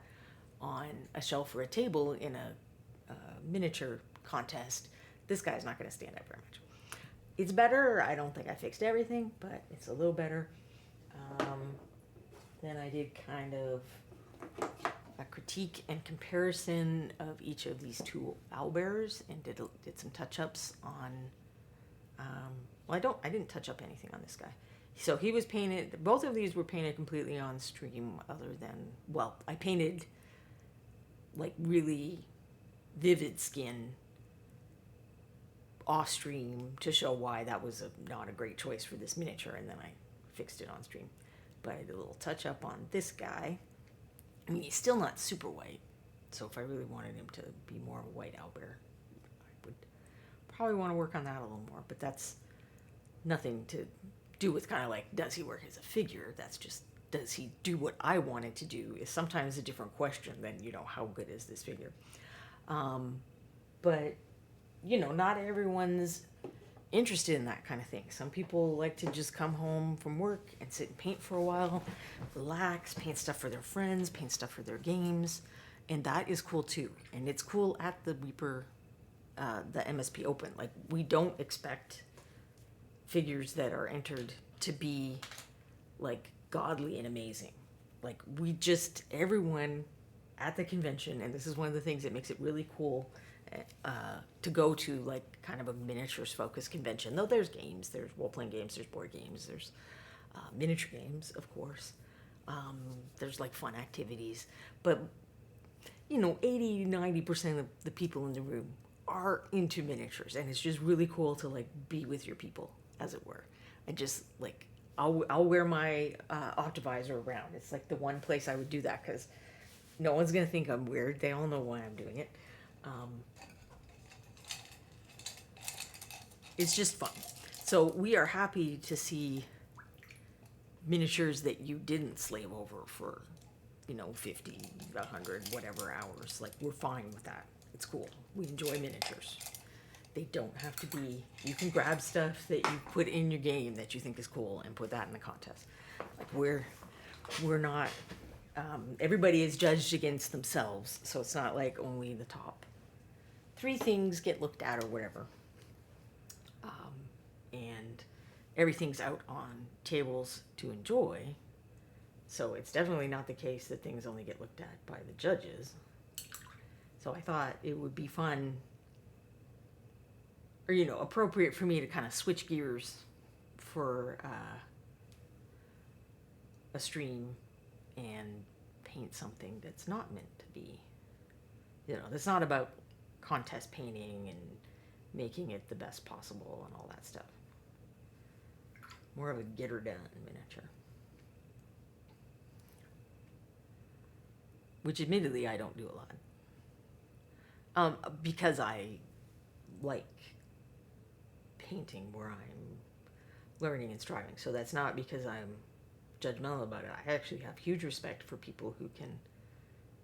on a shelf or a table in a miniature contest, this guy's not going to stand out very much. It's better. I don't think I fixed everything, but it's a little better. Then I did kind of a critique and comparison of each of these two owlbears, and did some touch-ups on, I didn't touch up anything on this guy. So he was painted, both of these were painted completely on stream, other than, well, I painted like really vivid skin off stream to show why that was not a great choice for this miniature, and then I fixed it on stream. But I did a little touch up on this guy. I mean, he's still not super white, so if I really wanted him to be more of a white owlbear, I would probably want to work on that a little more. But that's nothing to do with kind of like, does he work as a figure? That's just, does he do what I wanted to do, is sometimes a different question than, how good is this figure? But not everyone's interested in that kind of thing. Some people like to just come home from work and sit and paint for a while, relax, paint stuff for their friends, paint stuff for their games, and that is cool too. And it's cool at the Weeper, the MSP Open. Like, we don't expect figures that are entered to be like godly and amazing. Like, everyone at the convention, and this is one of the things that makes it really cool to go to, like, kind of a miniatures focused convention. Though there's games, there's role-playing games, there's board games, there's miniature games, of course. There's like fun activities, but 80-90% of the people in the room are into miniatures, and it's just really cool to like be with your people, as it were. And just like, I'll wear my Optivisor around. It's like the one place I would do that, because no one's gonna think I'm weird. They all know why I'm doing it. It's just fun. So we are happy to see miniatures that you didn't slave over for 50, 100, whatever hours. Like, we're fine with that. It's cool. We enjoy miniatures. They don't have to be, you can grab stuff that you put in your game that you think is cool and put that in the contest. Like, we're not, everybody is judged against themselves, so it's not like only the top 3 things get looked at or whatever. And everything's out on tables to enjoy. So it's definitely not the case that things only get looked at by the judges. So I thought it would be fun, or appropriate for me to kind of switch gears for a stream and paint something that's not meant to be, that's not about contest painting and making it the best possible and all that stuff. More of a get her done miniature. Which admittedly I don't do a lot. Because I like painting where I'm learning and striving. So that's not because I'm judgmental about it. I actually have huge respect for people who can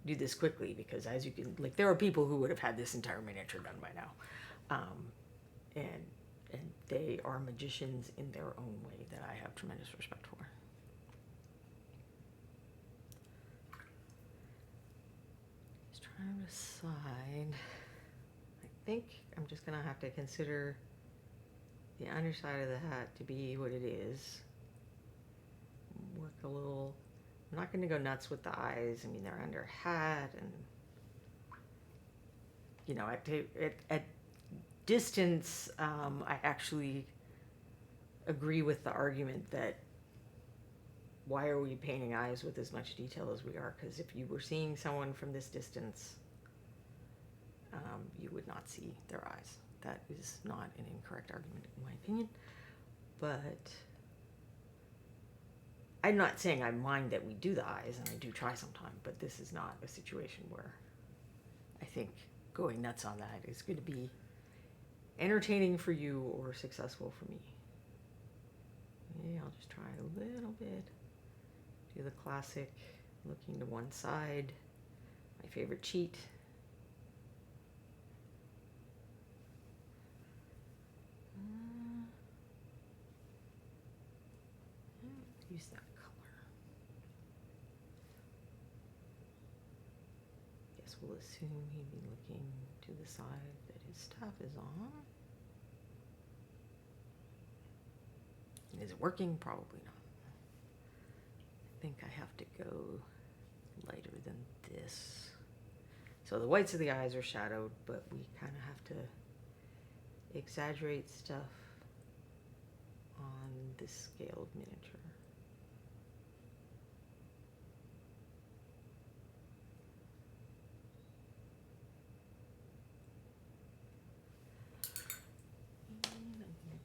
do this quickly, because as you can, like, there are people who would have had this entire miniature done by now. And they are magicians in their own way that I have tremendous respect for. Just trying to decide. I think I'm just going to have to consider the underside of the hat to be what it is. Work a little. I'm not going to go nuts with the eyes. I mean, they're under a hat, and at distance, I actually agree with the argument that why are we painting eyes with as much detail as we are? Because if you were seeing someone from this distance, you would not see their eyes. That is not an incorrect argument, in my opinion. But I'm not saying I mind that we do the eyes, and I do try sometime, but this is not a situation where I think going nuts on that is going to be entertaining for you or successful for me. Maybe I'll just try a little bit. Do the classic looking to one side. My favorite cheat. Use that color. Guess we'll assume he'd be looking to the side that his staff is on. And is it working? Probably not. I think I have to go lighter than this. So the whites of the eyes are shadowed, but we kind of have to exaggerate stuff on this scaled miniature.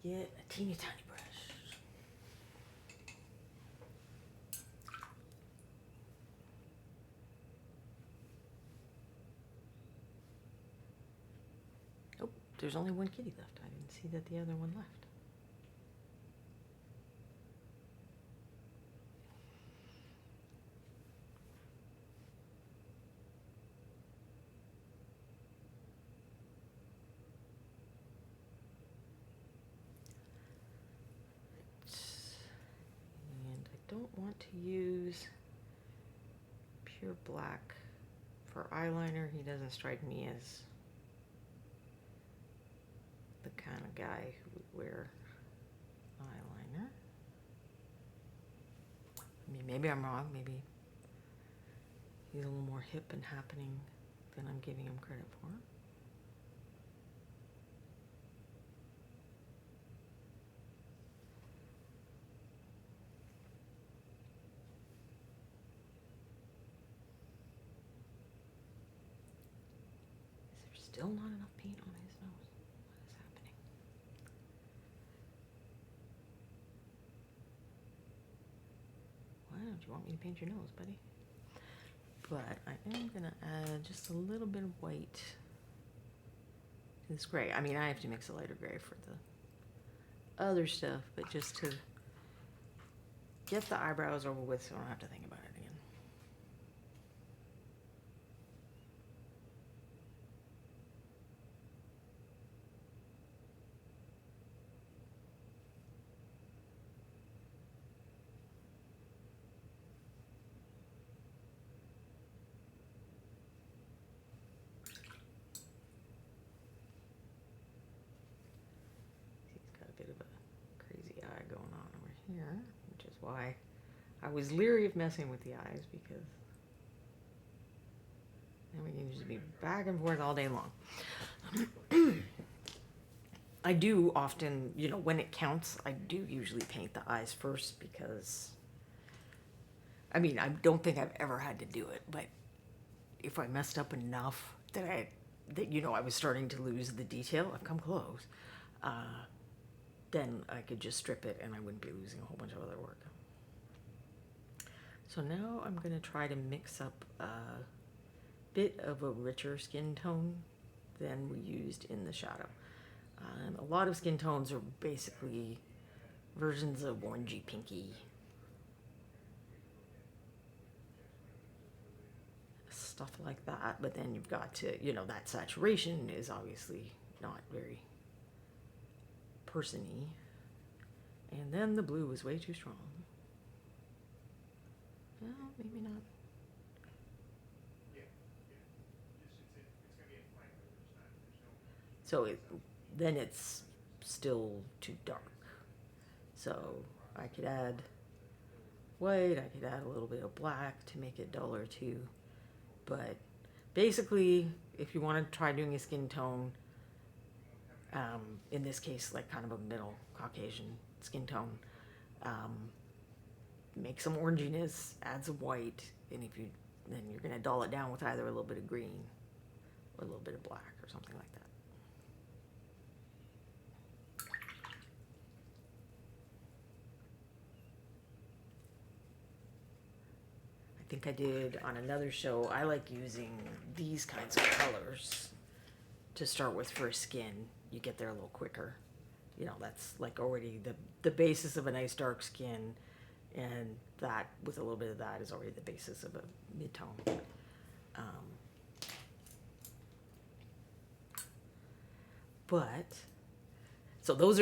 get a teeny tiny brush. Oh, there's only one kitty left. I didn't see that the other one left. And I don't want to use pure black for eyeliner. He doesn't strike me as the kind of guy who would wear eyeliner. I mean, maybe I'm wrong. Maybe he's a little more hip and happening than I'm giving him credit for. Is there still not enough paint on his nose? What is happening? Why don't you want me to paint your nose, buddy? But I am going to add just a little bit of white to this gray. I mean, I have to mix a lighter gray for the other stuff, but just to get the eyebrows over with so I don't have to think about it again. He's got a bit of a crazy eye going on over here, which is why I was leery of messing with the eyes, because then we can just be back and forth all day long. I do often, you know, when it counts, I do usually paint the eyes first because, I mean, I don't think I've ever had to do it, but if I messed up enough that you know, I was starting to lose the detail, I've come close, then I could just strip it and I wouldn't be losing a whole bunch of other work. So now I'm going to try to mix up a bit of a richer skin tone than we used in the shadow. A lot of skin tones are basically versions of orangey pinky, stuff like that, but then you've got to, you know, that saturation is obviously not very person-y. And then the blue was way too strong. Well, maybe not. So then it's still too dark. So I could add white, I could add a little bit of black to make it duller too. But basically, if you want to try doing a skin tone, in this case, like kind of a middle Caucasian skin tone, make some oranginess, add some white, and then you're going to dull it down with either a little bit of green or a little bit of black or something like that. I think I did on another show, I like using these kinds of colors to start with for skin. You get there a little quicker. You know, that's like already the basis of a nice dark skin, and that, with a little bit of that, is already the basis of a mid-tone. So those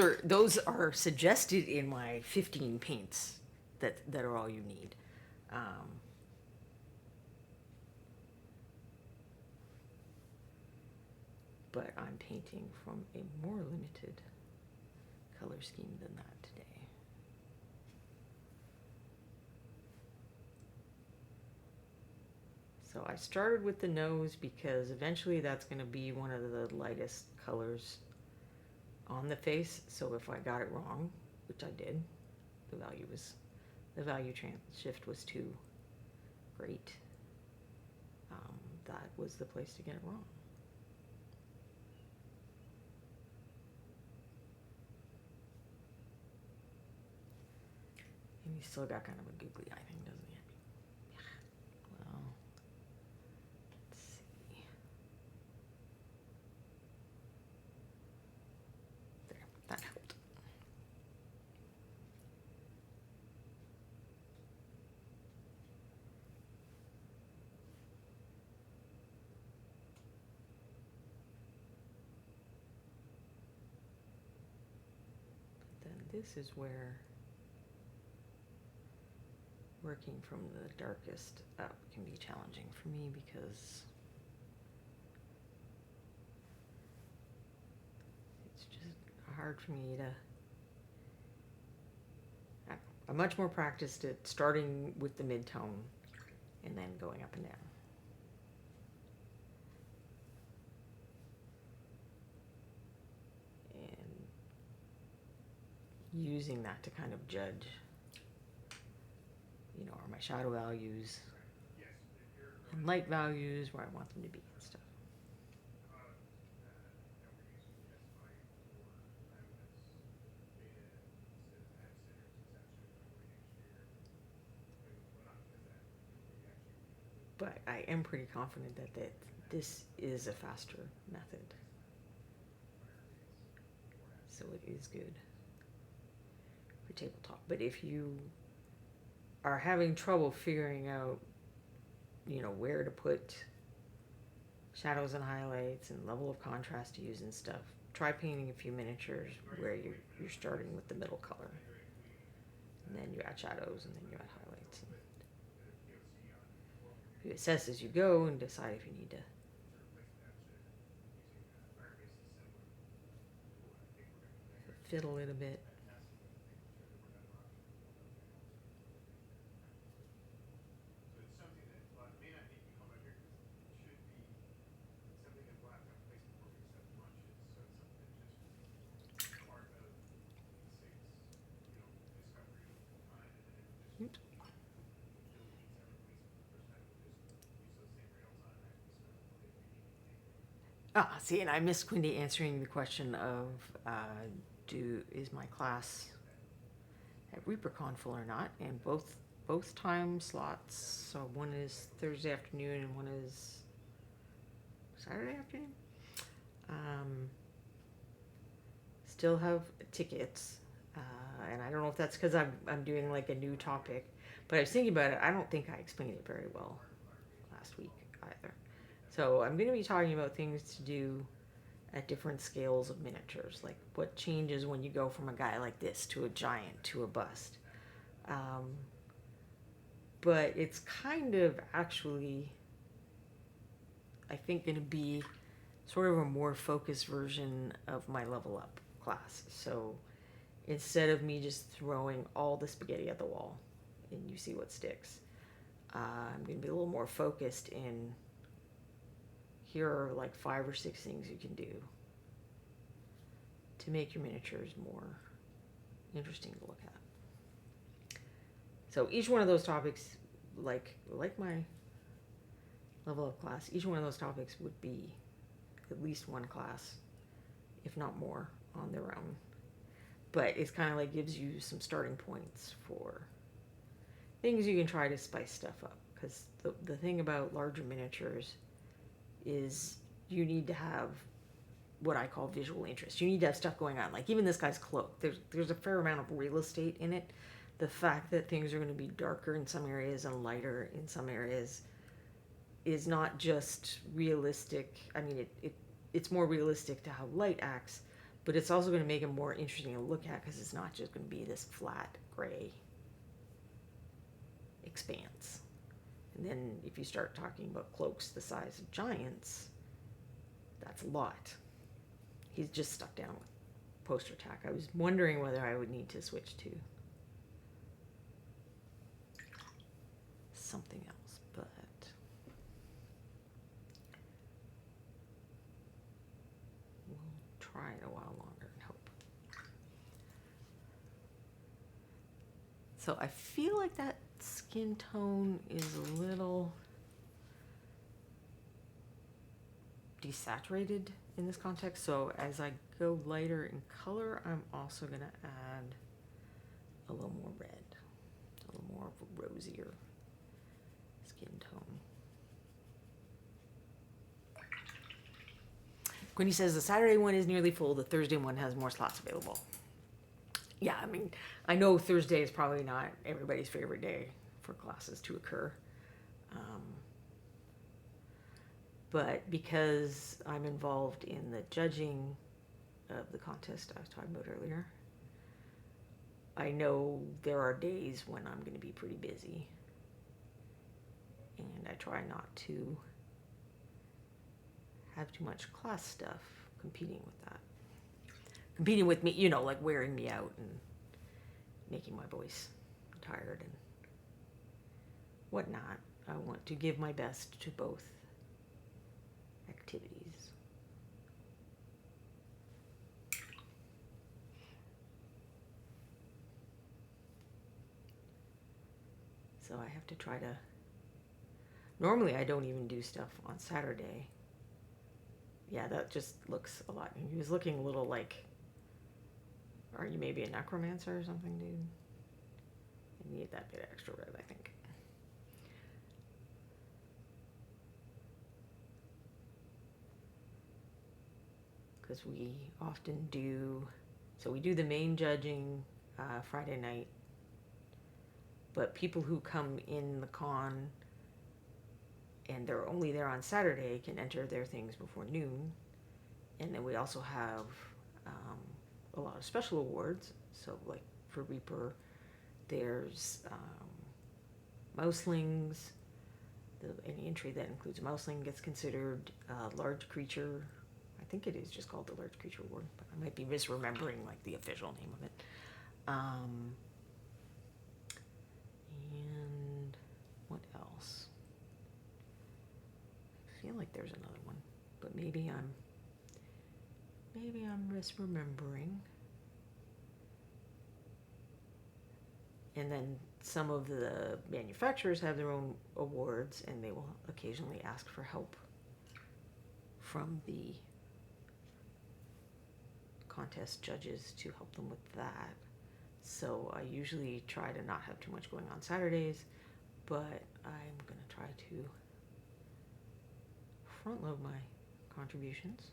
are suggested in my 15 paints that are all you need. But I'm painting from a more limited color scheme than that today. So I started with the nose because eventually that's going to be one of the lightest colors on the face. So if I got it wrong, which I did, the value shift was too great. That was the place to get it wrong. He's still got kind of a googly eye thing, doesn't he? Well, let's see. There, that helped. But then this is where working from the darkest up can be challenging for me because it's just hard for me to. I'm much more practiced at starting with the mid-tone and then going up and down. And using that to kind of judge, are my shadow values and light values where I want them to be and stuff. But I am pretty confident that this is a faster method. So it is good for tabletop. But if you are having trouble figuring out, where to put shadows and highlights and level of contrast to use and stuff, try painting a few miniatures where you're starting with the middle color. And then you add shadows and then you add highlights. You assess as you go and decide if you need to fiddle it a bit. See, and I missed Quindy answering the question of is my class at ReaperCon full or not? And both time slots. So one is Thursday afternoon and one is Saturday afternoon. Still have tickets, and I don't know if that's because I'm doing like a new topic, but I was thinking about it. I don't think I explained it very well last week either. So I'm going to be talking about things to do at different scales of miniatures, like what changes when you go from a guy like this to a giant to a bust. But it's kind of actually, I think, going to be sort of a more focused version of my level up class. So instead of me just throwing all the spaghetti at the wall and you see what sticks, I'm going to be a little more focused in here are like 5 or 6 things you can do to make your miniatures more interesting to look at. So each one of those topics, like my level up class, each one of those topics would be at least one class, if not more, on their own. But it's kind of like gives you some starting points for things you can try to spice stuff up. Because the thing about larger miniatures is you need to have what I call visual interest. You need to have stuff going on. Like even this guy's cloak, there's a fair amount of real estate in it. The fact that things are going to be darker in some areas and lighter in some areas is not just realistic. I mean, it's more realistic to how light acts, but it's also going to make it more interesting to look at because it's not just going to be this flat gray expanse. And then if you start talking about cloaks the size of giants, that's a lot. He's just stuck down with poster tack. I was wondering whether I would need to switch to something else, but we'll try it a while longer and hope. So I feel like that skin tone is a little desaturated in this context. So as I go lighter in color, I'm also going to add a little more red. a little more of a rosier skin tone. Quinny says the Saturday one is nearly full. The Thursday one has more slots available. Yeah, I mean, I know Thursday is probably not everybody's favorite day for classes to occur. But because I'm involved in the judging of the contest I was talking about earlier, I know there are days when I'm going to be pretty busy. And I try not to have too much class stuff competing with that. Competing with me, you know, like wearing me out and making my voice tired and whatnot. I want to give my best to both activities. So I have to try to... Normally I don't even do stuff on Saturday. Yeah, that just looks a lot... He was looking a little like... Are you maybe a necromancer or something, dude? You need that bit extra red, I think. Because we often do... So we do the main judging Friday night. But people who come in the con and they're only there on Saturday can enter their things before noon. And then we also have a lot of special awards. So like for Reaper, there's mouselings. Any entry that includes a mouseling gets considered a large creature. I think it is just called the Large Creature Award, but I might be misremembering like the official name of it. And what else? I feel like there's another one, but maybe I'm misremembering. And then some of the manufacturers have their own awards, and they will occasionally ask for help from the contest judges to help them with that. So I usually try to not have too much going on Saturdays, but I'm going to try to front load my contributions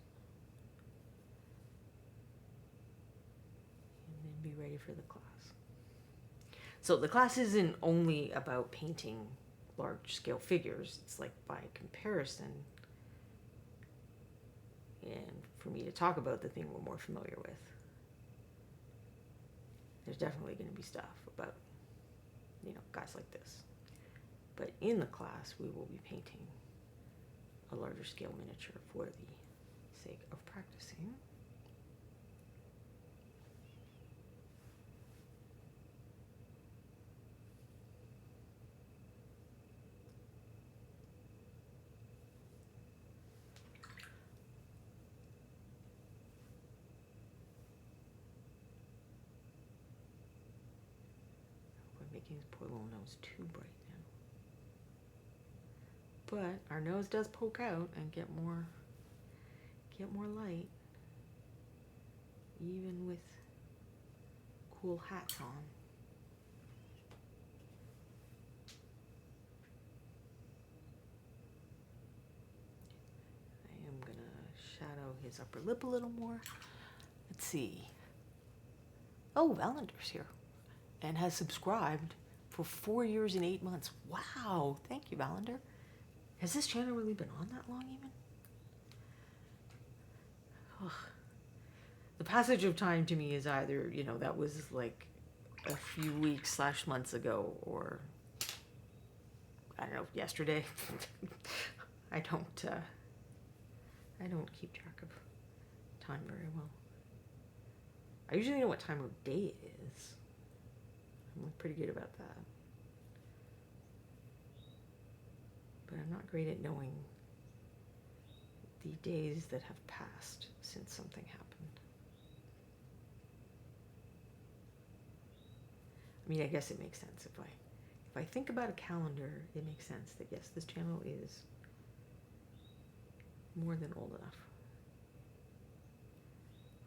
and then be ready for the class. So the class isn't only about painting large scale figures. It's like by comparison, and for me to talk about the thing we're more familiar with. There's definitely going to be stuff about, you know, guys like this. But in the class, we will be painting a larger scale miniature for the sake of practicing. Making his poor little nose too bright now. But our nose does poke out and get more light, even with cool hats on. I am gonna shadow his upper lip a little more. Let's see. Oh, Valender's here and has subscribed for 4 years and 8 months. Wow, thank you, Valender. Has this channel really been on that long even? Ugh. The passage of time to me is either, you know, that was like a few weeks / months ago, or I don't know, yesterday. I don't keep track of time very well. I usually know what time of day it is. I'm pretty good about that. But I'm not great at knowing the days that have passed since something happened. I mean, I guess it makes sense. If I think about a calendar, it makes sense that yes, this channel is more than old enough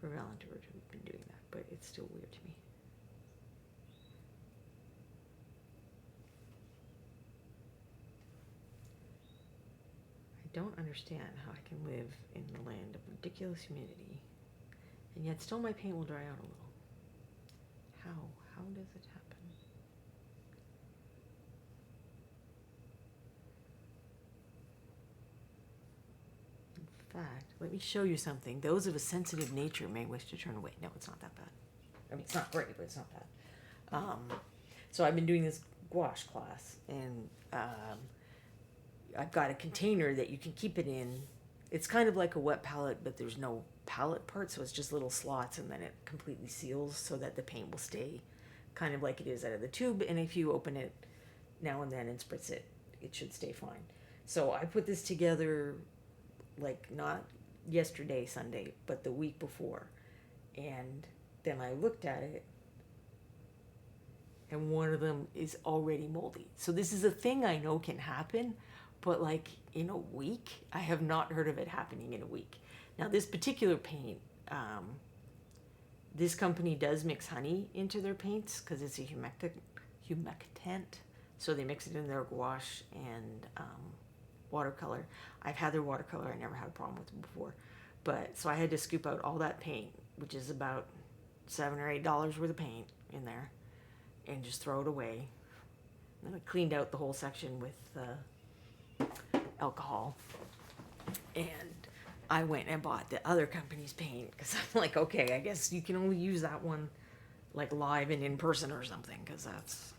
for Valentine to have been doing that, but it's still weird to me. don't understand how I can live in the land of ridiculous humidity, and yet still my paint will dry out a little. How does it happen? In fact, let me show you something. Those of a sensitive nature may wish to turn away. No, it's not that bad. I mean, it's not great, but it's not bad. So I've been doing this gouache class, and I've got a container that you can keep it in. It's kind of like a wet palette, but there's no palette part, so it's just little slots, and then it completely seals so that the paint will stay kind of like it is out of the tube. And if you open it now and then and spritz it, it should stay fine. So I put this together like not yesterday, Sunday, but the week before. And then I looked at it, and one of them is already moldy. So this is a thing I know can happen, but like in a week, I have not heard of it happening in a week. Now this particular paint, this company does mix honey into their paints because it's a humectant. So they mix it in their gouache and watercolor. I've had their watercolor. I never had a problem with it before. But so I had to scoop out all that paint, which is about $7 or $8 worth of paint in there, and just throw it away. And I cleaned out the whole section with alcohol. And I went and bought the other company's paint because I'm like, okay, I guess you can only use that one like live and in person or something, because that's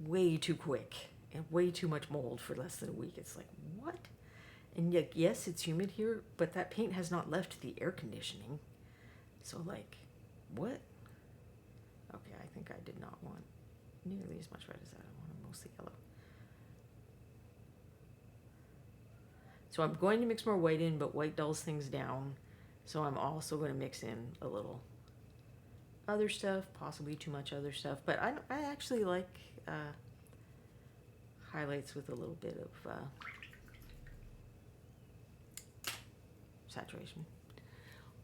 way too quick and way too much mold for less than a week. It's like, what? And yet, yes, it's humid here, but that paint has not left the air conditioning. So like, what? Okay, I think I did not want nearly as much red as that. I wanted mostly yellow. So I'm going to mix more white in, but white dulls things down. So I'm also going to mix in a little other stuff, possibly too much other stuff. But I actually like highlights with a little bit of saturation,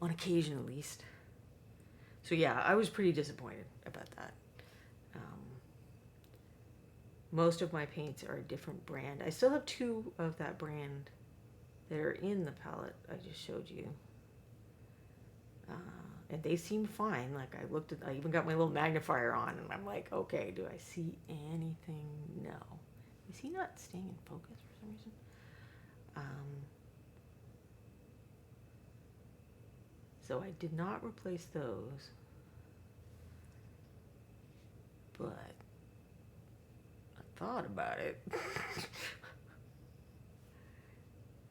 on occasion at least. So yeah, I was pretty disappointed about that. Most of my paints are a different brand. I still have 2 of that brand that are in the palette I just showed you. And they seem fine. Like I even got my little magnifier on, and I'm like, okay, do I see anything? No. Is he not staying in focus for some reason? So I did not replace those, but I thought about it.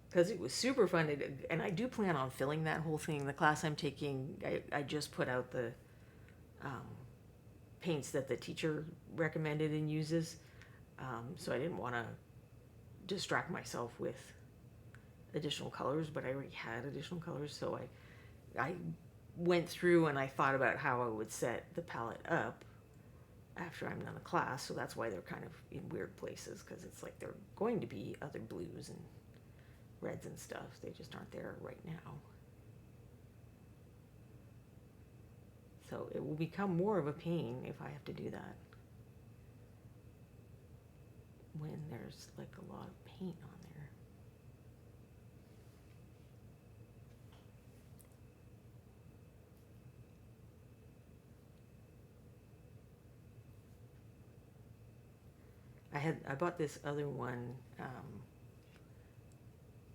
Because it was super fun to do, and I do plan on filling that whole thing. The class I'm taking, I just put out the paints that the teacher recommended and uses, so I didn't want to distract myself with additional colors, but I already had additional colors, so I went through and I thought about how I would set the palette up after I'm done the class, so that's why they're kind of in weird places, because it's like they're going to be other blues and reds and stuff. They just aren't there right now. So it will become more of a pain if I have to do that when there's like a lot of paint on there. I bought this other one.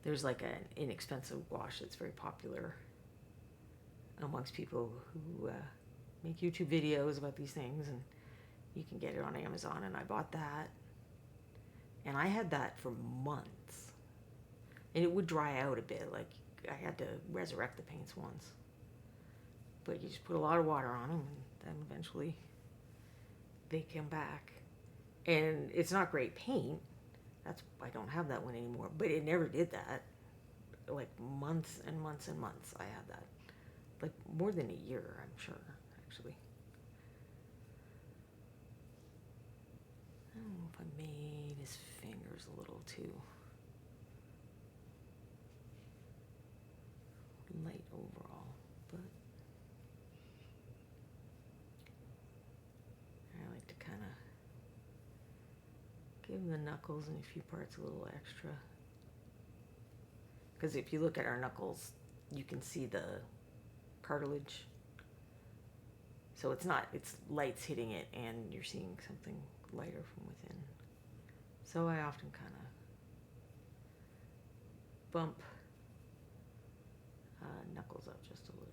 There's like an inexpensive gouache that's very popular amongst people who make YouTube videos about these things, and you can get it on Amazon, and I bought that. And I had that for months. And it would dry out a bit, like I had to resurrect the paints once. But you just put a lot of water on them, and then eventually they come back. And it's not great paint. I don't have that one anymore, but it never did that. Like months and months and months I had that. Like more than a year, I'm sure, actually. I don't know if I made his fingers a little too light overall, but I like to kind of give give the knuckles and a few parts a little extra. Because if you look at our knuckles, you can see the cartilage. So it's light's hitting it and you're seeing something lighter from within. So I often kind of bump knuckles up just a little.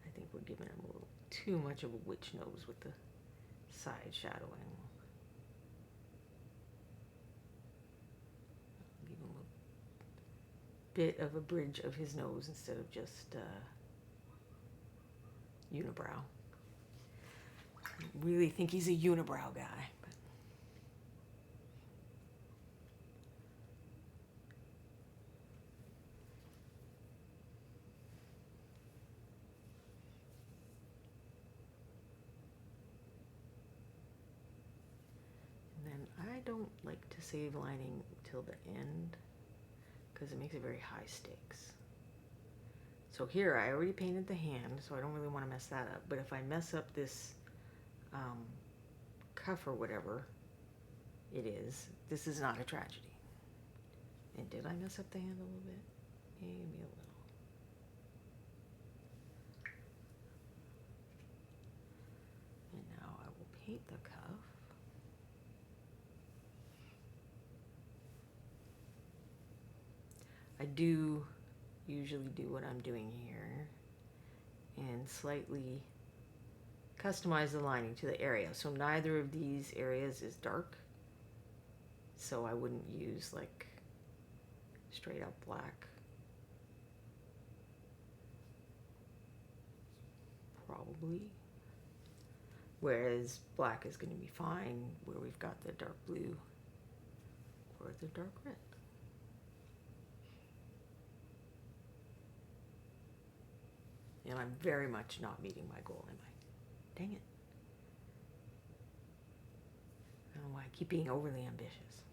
I think we're giving him a little too much of a witch nose with the side shadowing. Give him a bit of a bridge of his nose instead of just unibrow. I really think he's a unibrow guy. But and then I don't like to save lining till the end because it makes it very high stakes. So here I already painted the hand, so I don't really want to mess that up. But if I mess up this cuff or whatever it is, this is not a tragedy. And did I mess up the hand a little bit? Maybe a little. And now I will paint the cuff. I do usually do what I'm doing here and slightly customize the lining to the area. So neither of these areas is dark. So I wouldn't use like straight up black. Probably. Whereas black is going to be fine where we've got the dark blue or the dark red. And I'm very much not meeting my goal, am I? Dang it. I don't know why I keep being overly ambitious.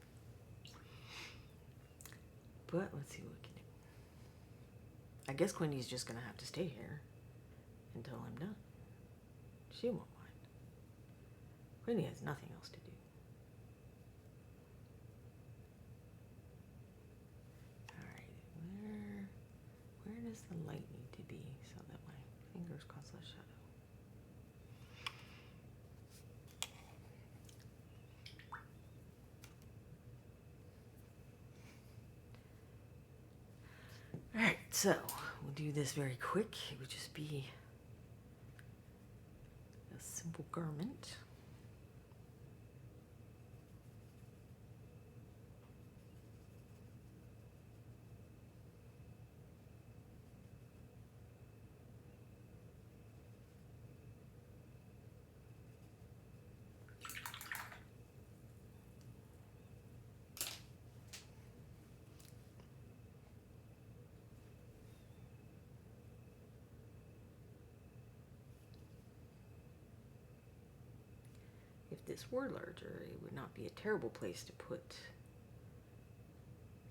But let's see what we can do. I guess Quindy's just going to have to stay here until I'm done. She won't mind. Quindy has nothing else to do. Alright, where does the light need to be so that my fingers cause less shadow? Alright, so we'll do this very quick. It would just be a simple garment. If this were larger, it would not be a terrible place to put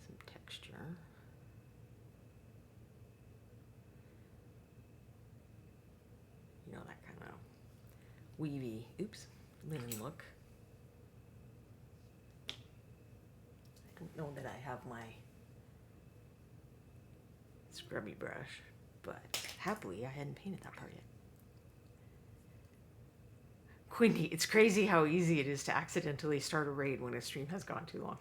some texture. You know, that kind of weavy, linen look. I don't know that I have my scrubby brush, but happily I hadn't painted that part yet. Quindy, it's crazy how easy it is to accidentally start a raid when a stream has gone too long.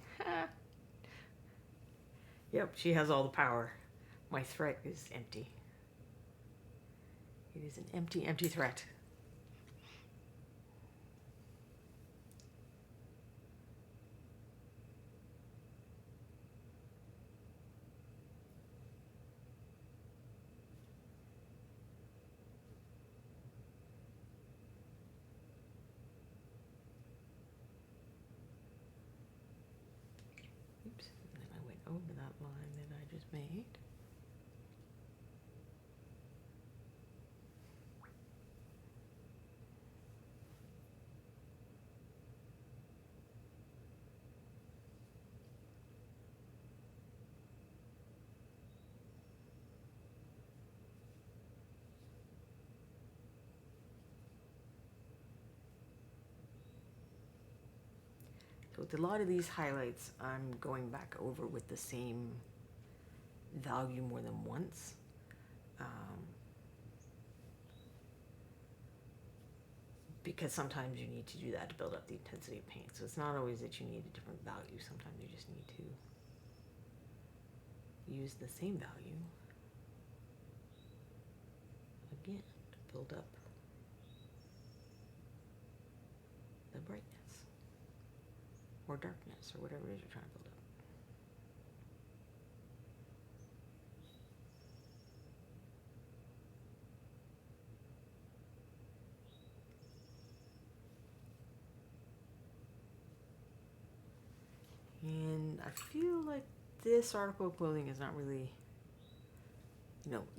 Yep, she has all the power. My threat is empty. It is an empty, empty threat. Oops, and then I went over that line that I just made. with a lot of these highlights, I'm going back over with the same value more than once. Because sometimes you need to do that to build up the intensity of paint. So it's not always that you need a different value. Sometimes you just need to use the same value again to build up the brightness or darkness or whatever it is you're trying to build up. And I feel like this article of clothing is not really,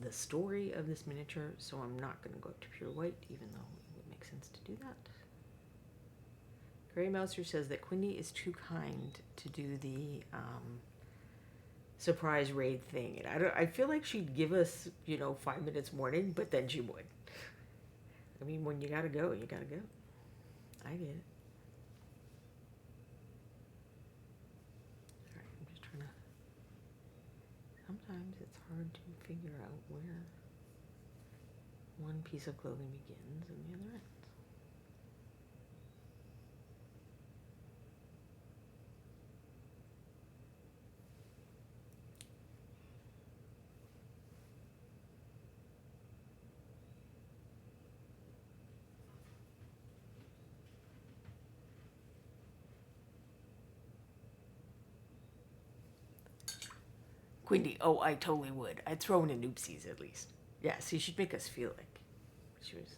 the story of this miniature, so I'm not going to go up to pure white, even though it would make sense to do that. Gray Mouser says that Quindy is too kind to do the surprise raid thing. And I feel like she'd give us, 5 minutes warning, but then she would. I mean, when you gotta go, you gotta go. I get it. Alright, I'm just trying to... Sometimes it's hard to figure out where one piece of clothing begins and the other ends. Quindy, oh, I totally would. I'd throw in an oopsies at least. Yeah, see, she'd make us feel like she was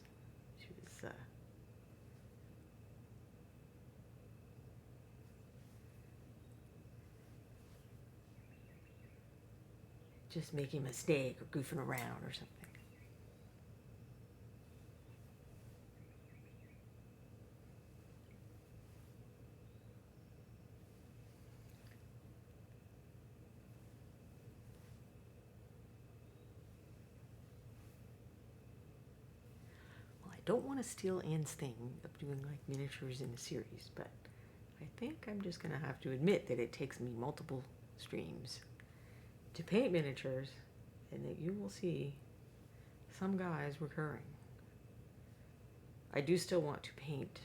just making a mistake or goofing around or something. I don't want to steal Anne's thing of doing like miniatures in a series, but I think I'm just going to have to admit that it takes me multiple streams to paint miniatures, and that you will see some guys recurring. I do still want to paint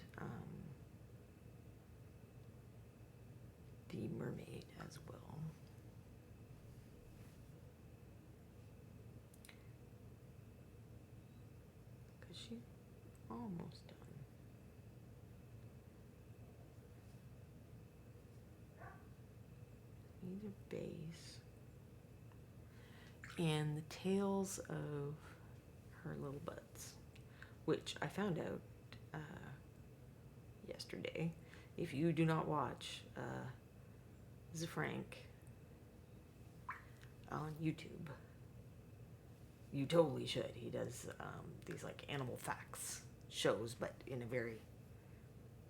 the mermaid as well. Because she's almost done. These are base. And the tails of her little butts, which I found out yesterday. If you do not watch Frank on YouTube, you totally should. He does these like animal facts shows, but in a very,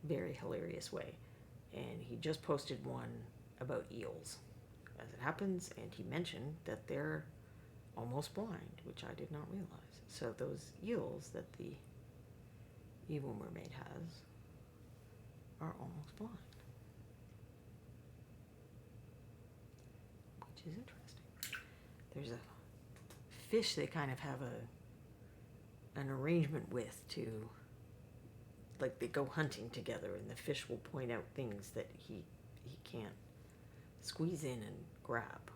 very hilarious way. And he just posted one about eels, as it happens, and he mentioned that they're almost blind, which I did not realize. So those eels that the evil mermaid has are almost blind, which is interesting. There's a fish they kind of have an arrangement with to, like, they go hunting together, and the fish will point out things that he can't squeeze in and grab.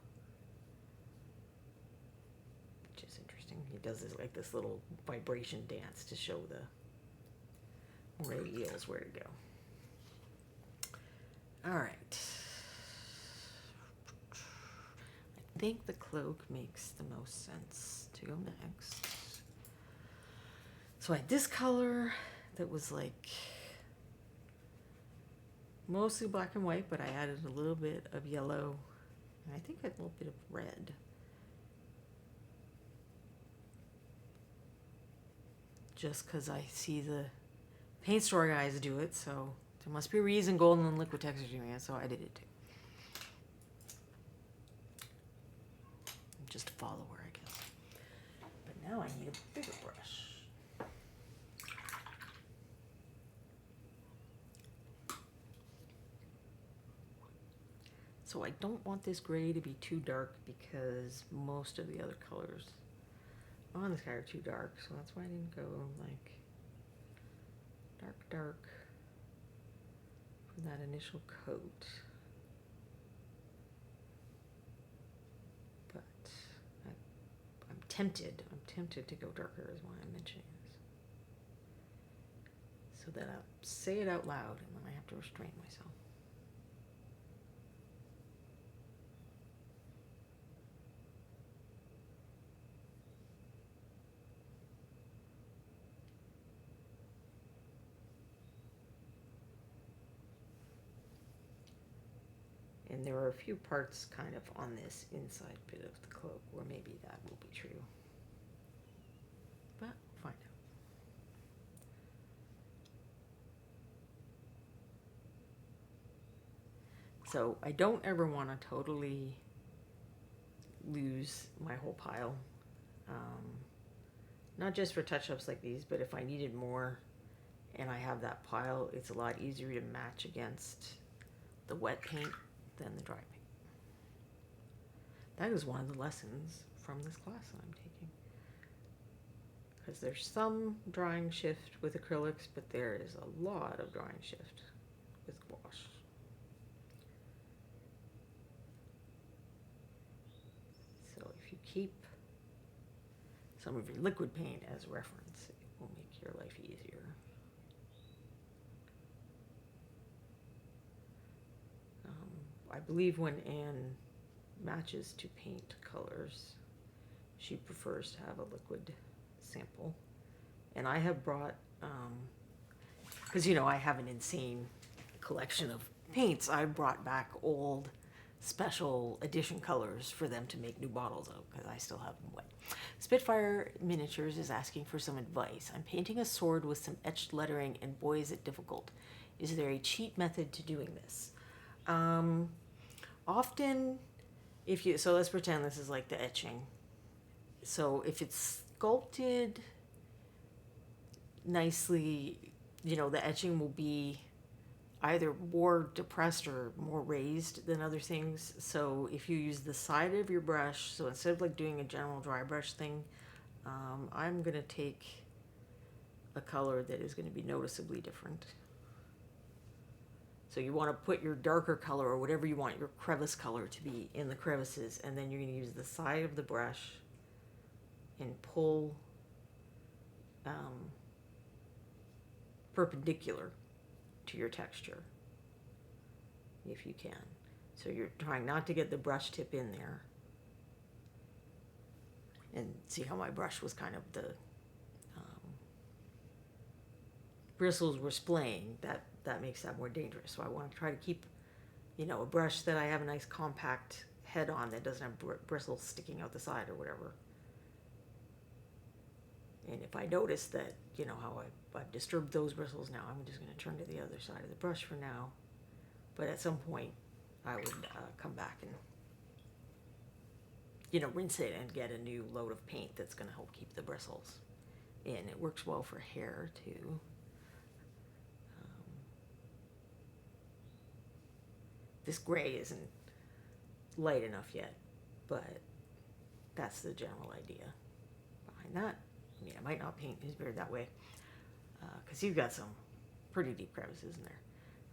He does this little vibration dance to show the ray eels where to go. All right. I think the cloak makes the most sense to go next. So I had this color that was like mostly black and white, but I added a little bit of yellow, and I think a little bit of red. Just because I see the paint store guys do it, so there must be a reason Golden and Liquitex are doing it, so I did it too. I'm just a follower, I guess. But now I need a bigger brush. So I don't want this gray to be too dark because most of the other colors on this guy are too dark. So that's why I didn't go like dark for that initial coat. But I'm tempted. I'm tempted to go darker is why I'm mentioning this. So that I'll say it out loud and then I have to restrain myself. And there are a few parts kind of on this inside bit of the cloak where maybe that will be true. But we'll find out. So I don't ever want to totally lose my whole pile. Not just for touch-ups like these, but if I needed more and I have that pile, it's a lot easier to match against the wet paint than the dry paint. That is one of the lessons from this class that I'm taking. Because there's some drying shift with acrylics, but there is a lot of drying shift with gouache. So if you keep some of your liquid paint as reference, it will make your life easier. I believe when Anne matches to paint colors, she prefers to have a liquid sample. And I have brought, because I have an insane collection of paints, I brought back old special edition colors for them to make new bottles of, because I still have them wet. Spitfire Miniatures is asking for some advice. I'm painting a sword with some etched lettering, and boy is it difficult. Is there a cheat method to doing this? Often, so let's pretend this is like the etching. So if it's sculpted nicely, the etching will be either more depressed or more raised than other things. So if you use the side of your brush, so instead of like doing a general dry brush thing, I'm going to take a color that is going to be noticeably different. So you want to put your darker color or whatever you want your crevice color to be in the crevices, and then you're going to use the side of the brush and pull perpendicular to your texture if you can. So you're trying not to get the brush tip in there. And see how my brush was kind of the bristles were splaying. That makes that more dangerous. So I want to try to keep, a brush that I have a nice compact head on that doesn't have bristles sticking out the side or whatever. And if I notice that, how I've disturbed those bristles now, I'm just going to turn to the other side of the brush for now. But at some point, I would come back and, rinse it and get a new load of paint that's going to help keep the bristles in. It works well for hair, too. This gray isn't light enough yet, but that's the general idea behind that. I might not paint his beard that way because he's got some pretty deep crevices in there.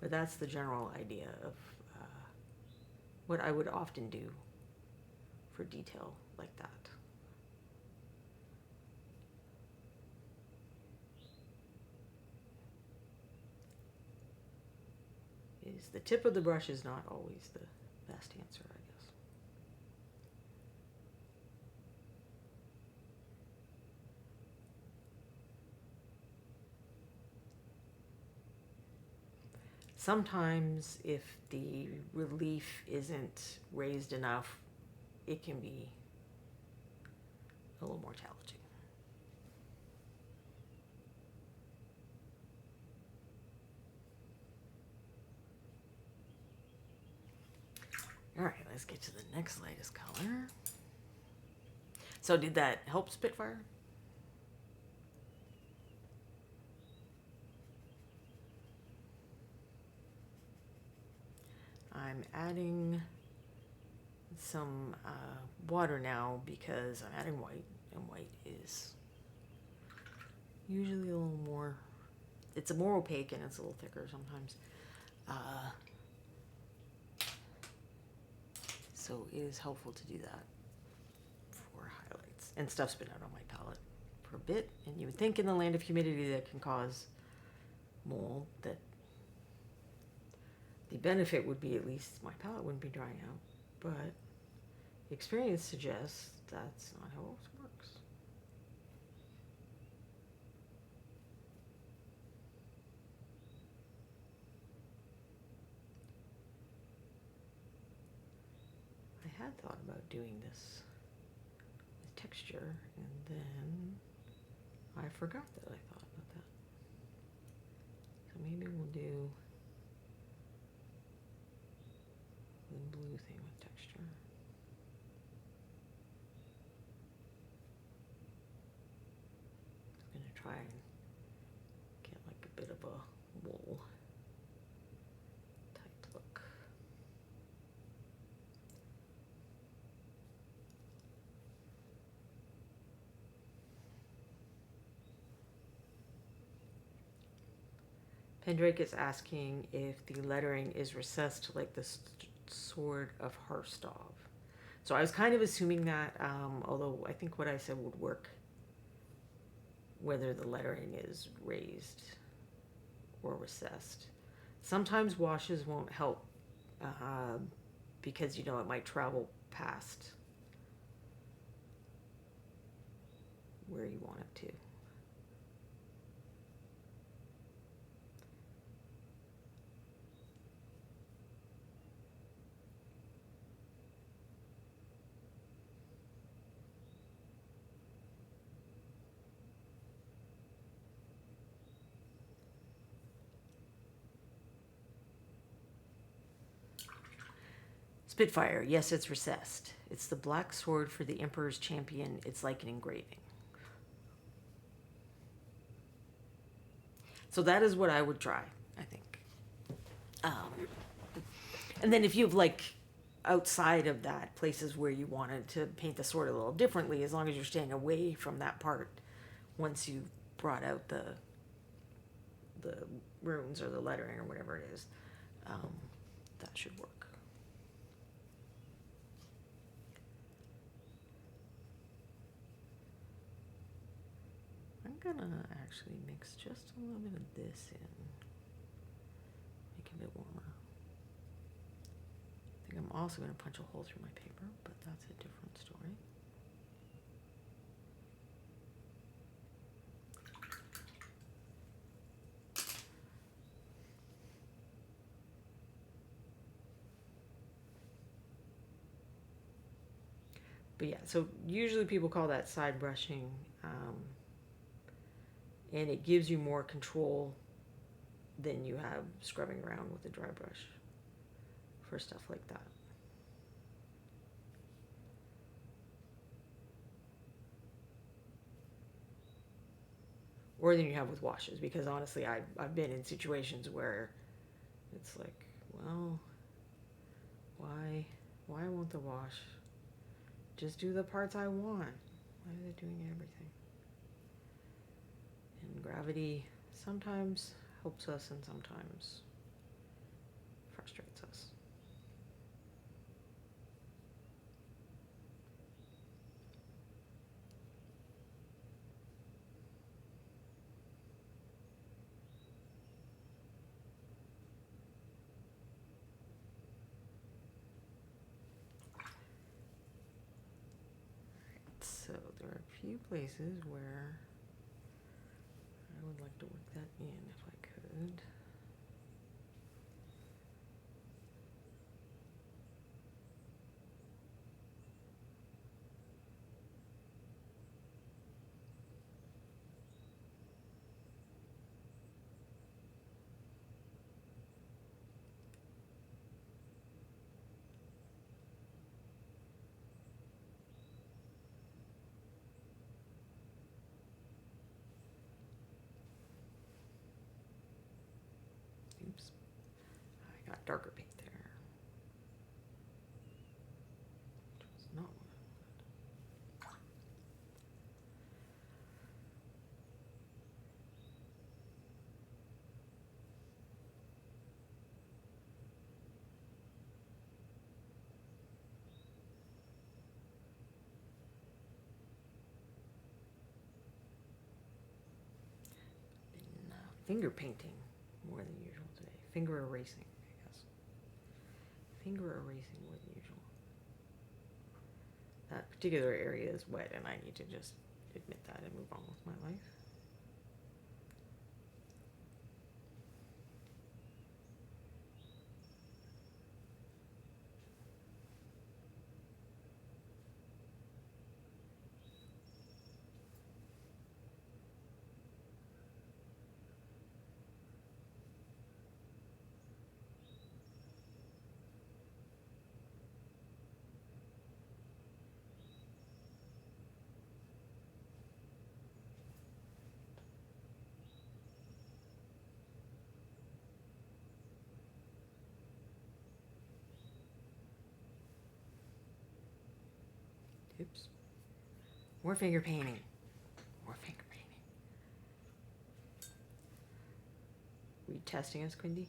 But that's the general idea of what I would often do for detail like that. Is the tip of the brush is not always the best answer, I guess. Sometimes if the relief isn't raised enough, it can be a little more challenging. All right, let's get to the next lightest color. So did that help Spitfire? I'm adding some water now because I'm adding white, and white is usually a little more, it's a more opaque and it's a little thicker sometimes. So it is helpful to do that for highlights. And stuff's been out on my palette for a bit, and you would think in the land of humidity that can cause mold that the benefit would be at least my palette wouldn't be drying out, but experience suggests that's not how it works. I had thought about doing this with texture, and then I forgot that I thought about that. So maybe we'll do the blue thing with texture. I'm gonna try and get like a bit of a wool type look. Pendrake is asking if the lettering is recessed like the sword of Harstov. So I was kind of assuming that, although I think what I said would work, whether the lettering is raised or recessed. Sometimes washes won't help because, it might travel past where you want it to. Spitfire, yes, it's recessed. It's the black sword for the Emperor's champion. It's like an engraving. So that is what I would try, I think. And then if you have outside of that, places where you wanted to paint the sword a little differently, as long as you're staying away from that part, once you brought out the runes or the lettering or whatever it is, that should work. I'm gonna actually mix just a little bit of this in, make it a bit warmer. I think I'm also gonna punch a hole through my paper, but that's a different story. But yeah, so usually people call that side brushing, and it gives you more control than you have scrubbing around with a dry brush for stuff like that. Or than you have with washes, because honestly, I've been in situations where it's like, well, why won't the wash just do the parts I want? Why are they doing everything? And gravity sometimes helps us and sometimes frustrates us. So there are a few places where I would like to work that in if I could. finger painting more than usual today. Finger erasing, I guess. Finger erasing more than usual. That particular area is wet, and I need to just admit that and move on with my life. Oops. More finger painting. More finger painting. Were you testing us, Quindy?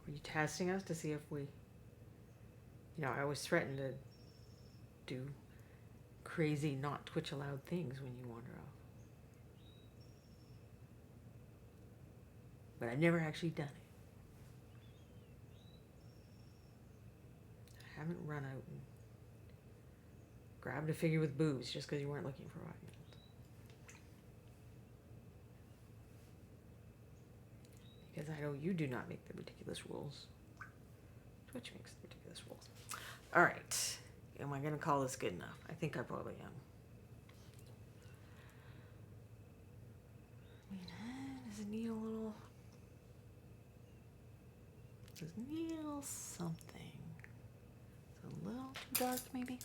Were you testing us to see if we... You know, I always threaten to do crazy, not Twitch allowed things when you wander off. But I've never actually done it. I haven't run out and grabbed a figure with boobs just because you weren't looking for 5 minutes. Because I know you do not make the ridiculous rules. Twitch makes the ridiculous rules. All right. Am I going to call this good enough? I think I probably am. I mean, does it need a little... Does it need a little something? It's a little too dark, maybe?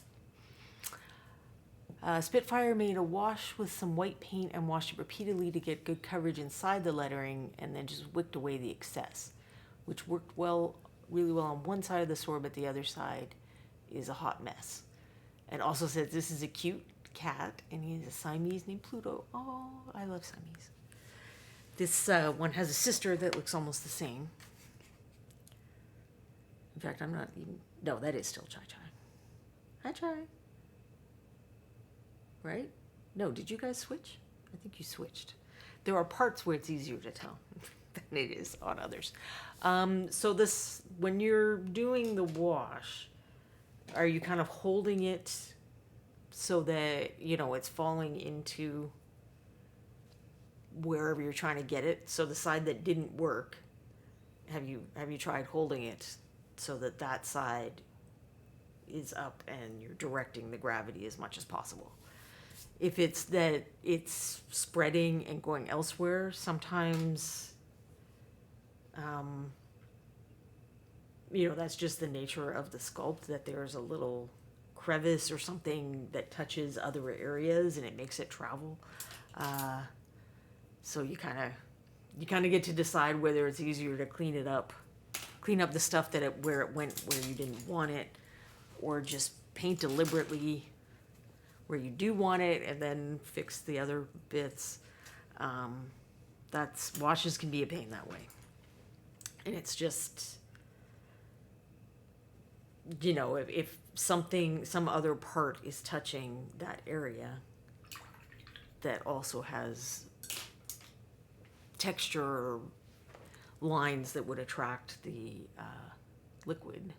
Spitfire made a wash with some white paint and washed it repeatedly to get good coverage inside the lettering, and then just wicked away the excess, which worked really well on one side of the sword, but the other side is a hot mess. And also says this is a cute cat, and he has a Siamese named Pluto. Oh, I love Siamese. This one has a sister that looks almost the same. In fact, I'm not even... No, that is still Chai Chai. Hi, Chai. Right? No, did you guys switch? I think you switched. There are parts where it's easier to tell than it is on others. So this, when you're doing the wash, are you kind of holding it so that, you know, it's falling into wherever you're trying to get it? So the side that didn't work, have you tried holding it so that that side is up and you're directing the gravity as much as possible? If it's that it's spreading and going elsewhere, sometimes, you know, that's just the nature of the sculpt, that there's a little crevice or something that touches other areas and it makes it travel. So you kind of get to decide whether it's easier to clean up the stuff where it went where you didn't want it, or just paint deliberately where you do want it and then fix the other bits. Washes can be a pain that way. And it's just, you know, if some other part is touching that area that also has texture lines that would attract the liquid,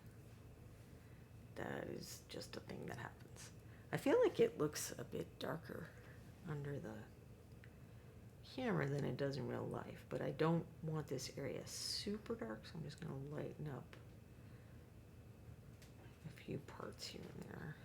that is just a thing that happens. I feel like it looks a bit darker under the camera than it does in real life, but I don't want this area super dark, so I'm just going to lighten up a few parts here and there.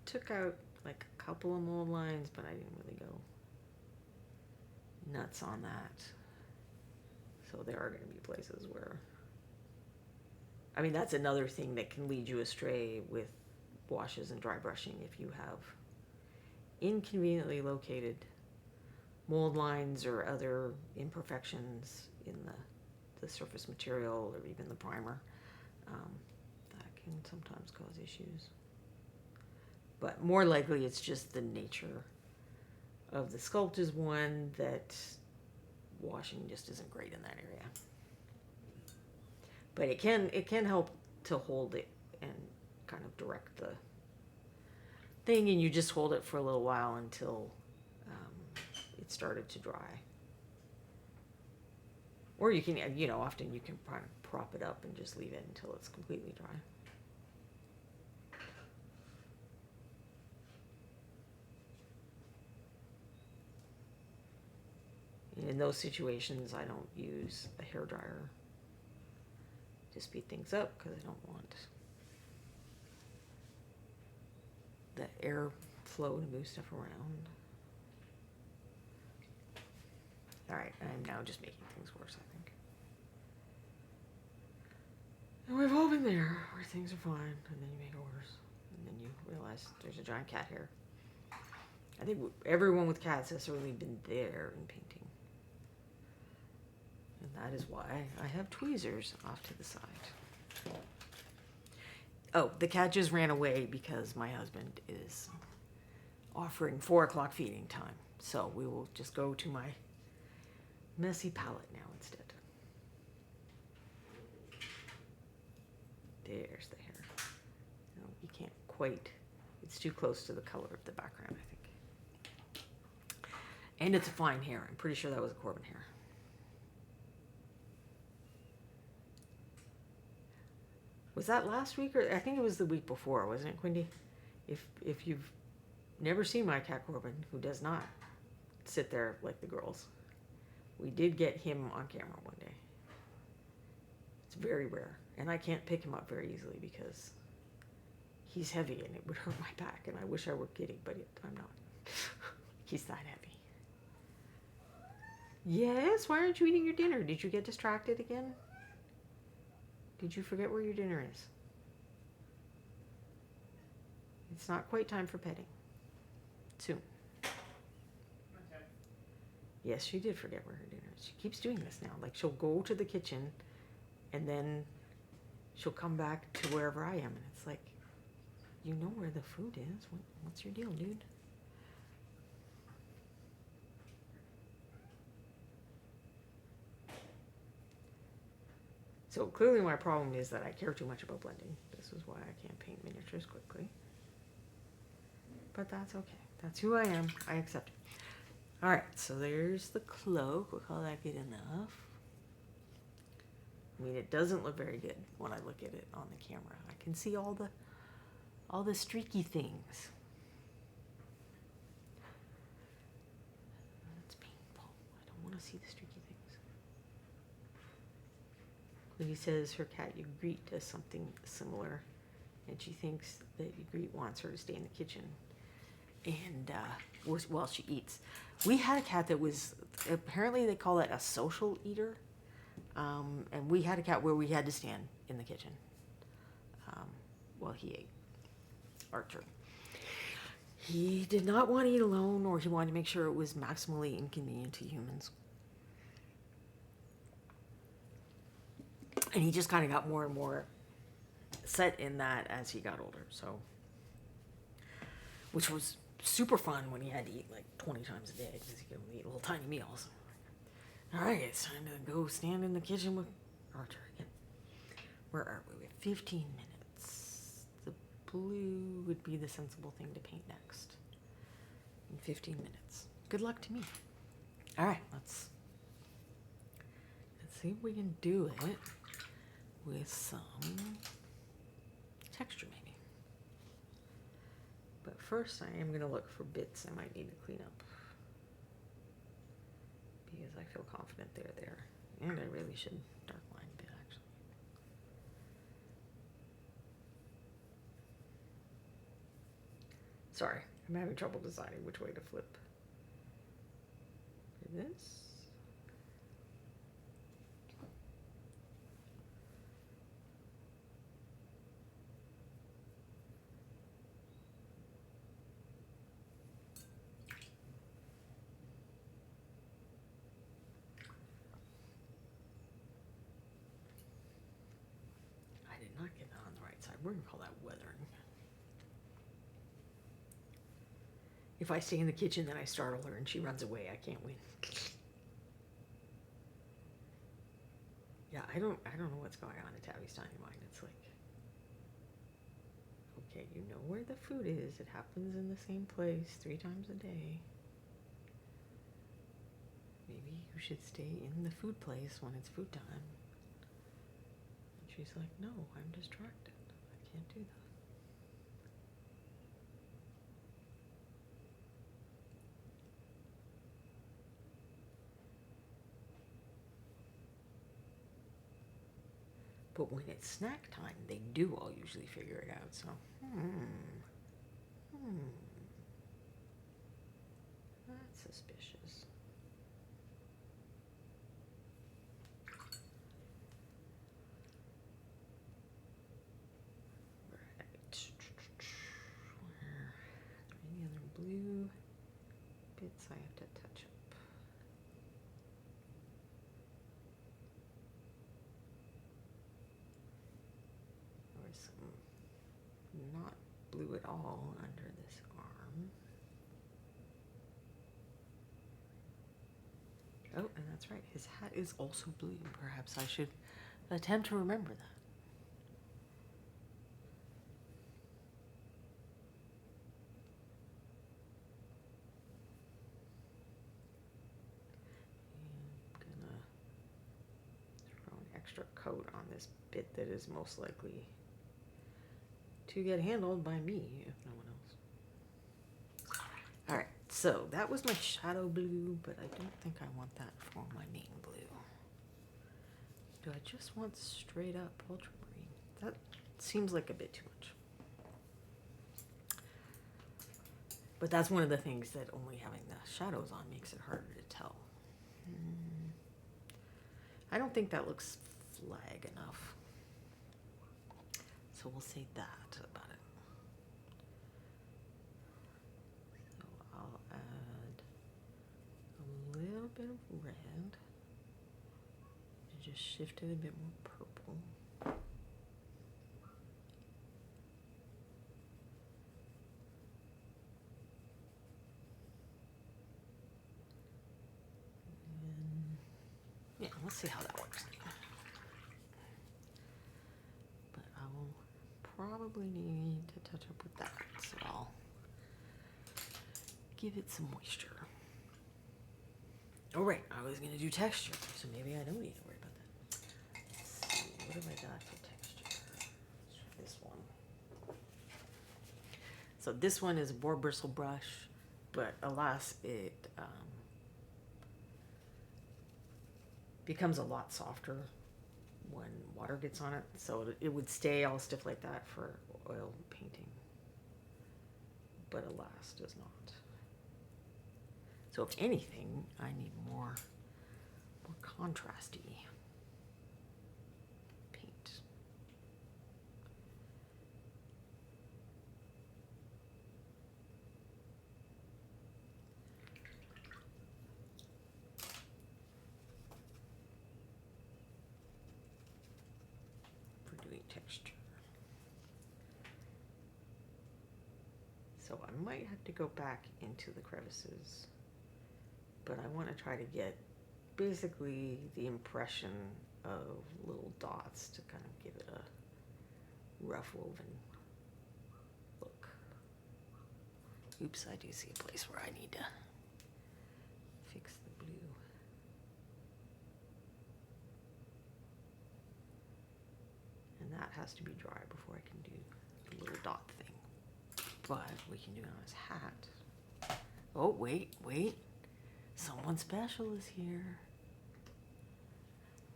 Took out like a couple of mold lines, but I didn't really go nuts on that. So there are going to be places where, I mean, that's another thing that can lead you astray with washes and dry brushing. If you have inconveniently located mold lines or other imperfections in the surface material or even the primer, that can sometimes cause issues. But more likely it's just the nature of the sculpt is one that washing just isn't great in that area. But it can help to hold it and kind of direct the thing, and you just hold it for a little while until it started to dry. Or you can, often you can kind of prop it up and just leave it until it's completely dry. In those situations, I don't use a hairdryer to speed things up because I don't want the airflow to move stuff around. All right, I'm now just making things worse, I think. And we've all been there where things are fine, and then you make it worse, and then you realize there's a giant cat hair. I think everyone with cats has certainly been there in painting. And that is why I have tweezers off to the side. Oh, the cat just ran away because my husband is offering 4 o'clock feeding time. So we will just go to my messy palette now instead. There's the hair. No, you can't quite, it's too close to the color of the background, I think. And it's a fine hair. I'm pretty sure that was a Corbin hair. Was that last week, or I think it was the week before, wasn't it, Quindy? If you've never seen my cat Corbin, who does not sit there like the girls, we did get him on camera one day. It's very rare, and I can't pick him up very easily because he's heavy and it would hurt my back, and I wish I were kidding, but I'm not. He's that heavy. Yes, why aren't you eating your dinner? Did you get distracted again? Did you forget where your dinner is? It's not quite time for petting. Soon. Okay. Yes, she did forget where her dinner is. She keeps doing this now. Like, she'll go to the kitchen, and then she'll come back to wherever I am. And it's like, you know where the food is. What's your deal, dude? So clearly my problem is that I care too much about blending. This is why I can't paint miniatures quickly. But that's okay. That's who I am. I accept it. All right, so there's the cloak. We'll call that good enough. I mean, it doesn't look very good when I look at it on the camera. I can see all the streaky things. It's painful. I don't want to see the streaky things. He says her cat Ygritte does something similar, and she thinks that Ygritte wants her to stay in the kitchen and while she eats. We had a cat that was, apparently they call it a social eater, and we had a cat where we had to stand in the kitchen while he ate. Archer. He did not want to eat alone, or he wanted to make sure it was maximally inconvenient to humans. And he just kind of got more and more set in that as he got older. So, which was super fun when he had to eat like 20 times a day because he could only eat little tiny meals. All right, it's time to go stand in the kitchen with Archer again. Where are we? We have 15 minutes. The blue would be the sensible thing to paint next. In 15 minutes. Good luck to me. All right, let's see if we can do it with some texture maybe. But first I am going to look for bits I might need to clean up. Because I feel confident they're there. And I really should dark line a bit actually. Sorry, I'm having trouble deciding which way to flip. This. I did not get that on the right side. We're going to call that weathering. If I stay in the kitchen, then I startle her and she runs away. I can't win. Yeah, I don't know what's going on in Tabby's tiny mind. It's like, okay, you know where the food is. It happens in the same place 3 times a day. Maybe you should stay in the food place when it's food time. And she's like, no, I'm distracted. I can't do that. But when it's snack time, they do all usually figure it out. So, that's suspicious. Right. Where? Any other blue bits I have to touch up? Some not blue at all under this arm. Oh, and that's right. His hat is also blue. Perhaps I should attempt to remember that. I'm gonna throw an extra coat on this bit that is most likely to get handled by me, if no one else. Alright, so that was my shadow blue, but I don't think I want that for my main blue. Do I just want straight up ultramarine? That seems like a bit too much. But that's one of the things that only having the shadows on makes it harder to tell. I don't think that looks flag enough. So we'll say that about it. So I'll add a little bit of red and just shift it a bit more purple. And yeah, let's see how that works. But I will probably need to touch up with that, so I'll give it some moisture. Oh right, I was gonna do texture, so maybe I don't need to worry about that. Let's see, what have I got for texture? Let's try this one. So this one is a boar bristle brush, but alas, it becomes a lot softer when water gets on it, so it would stay all stiff like that for oil painting, but alas does not. So if anything, I need more contrasty paint. For doing texture. So I might have to go back into the crevices, but I want to try to get basically the impression of little dots to kind of give it a rough woven look. Oops, I do see a place where I need to fix the blue. And that has to be dry before I can do the little dot thing. But we can do it on his hat. Oh, wait. Someone special is here.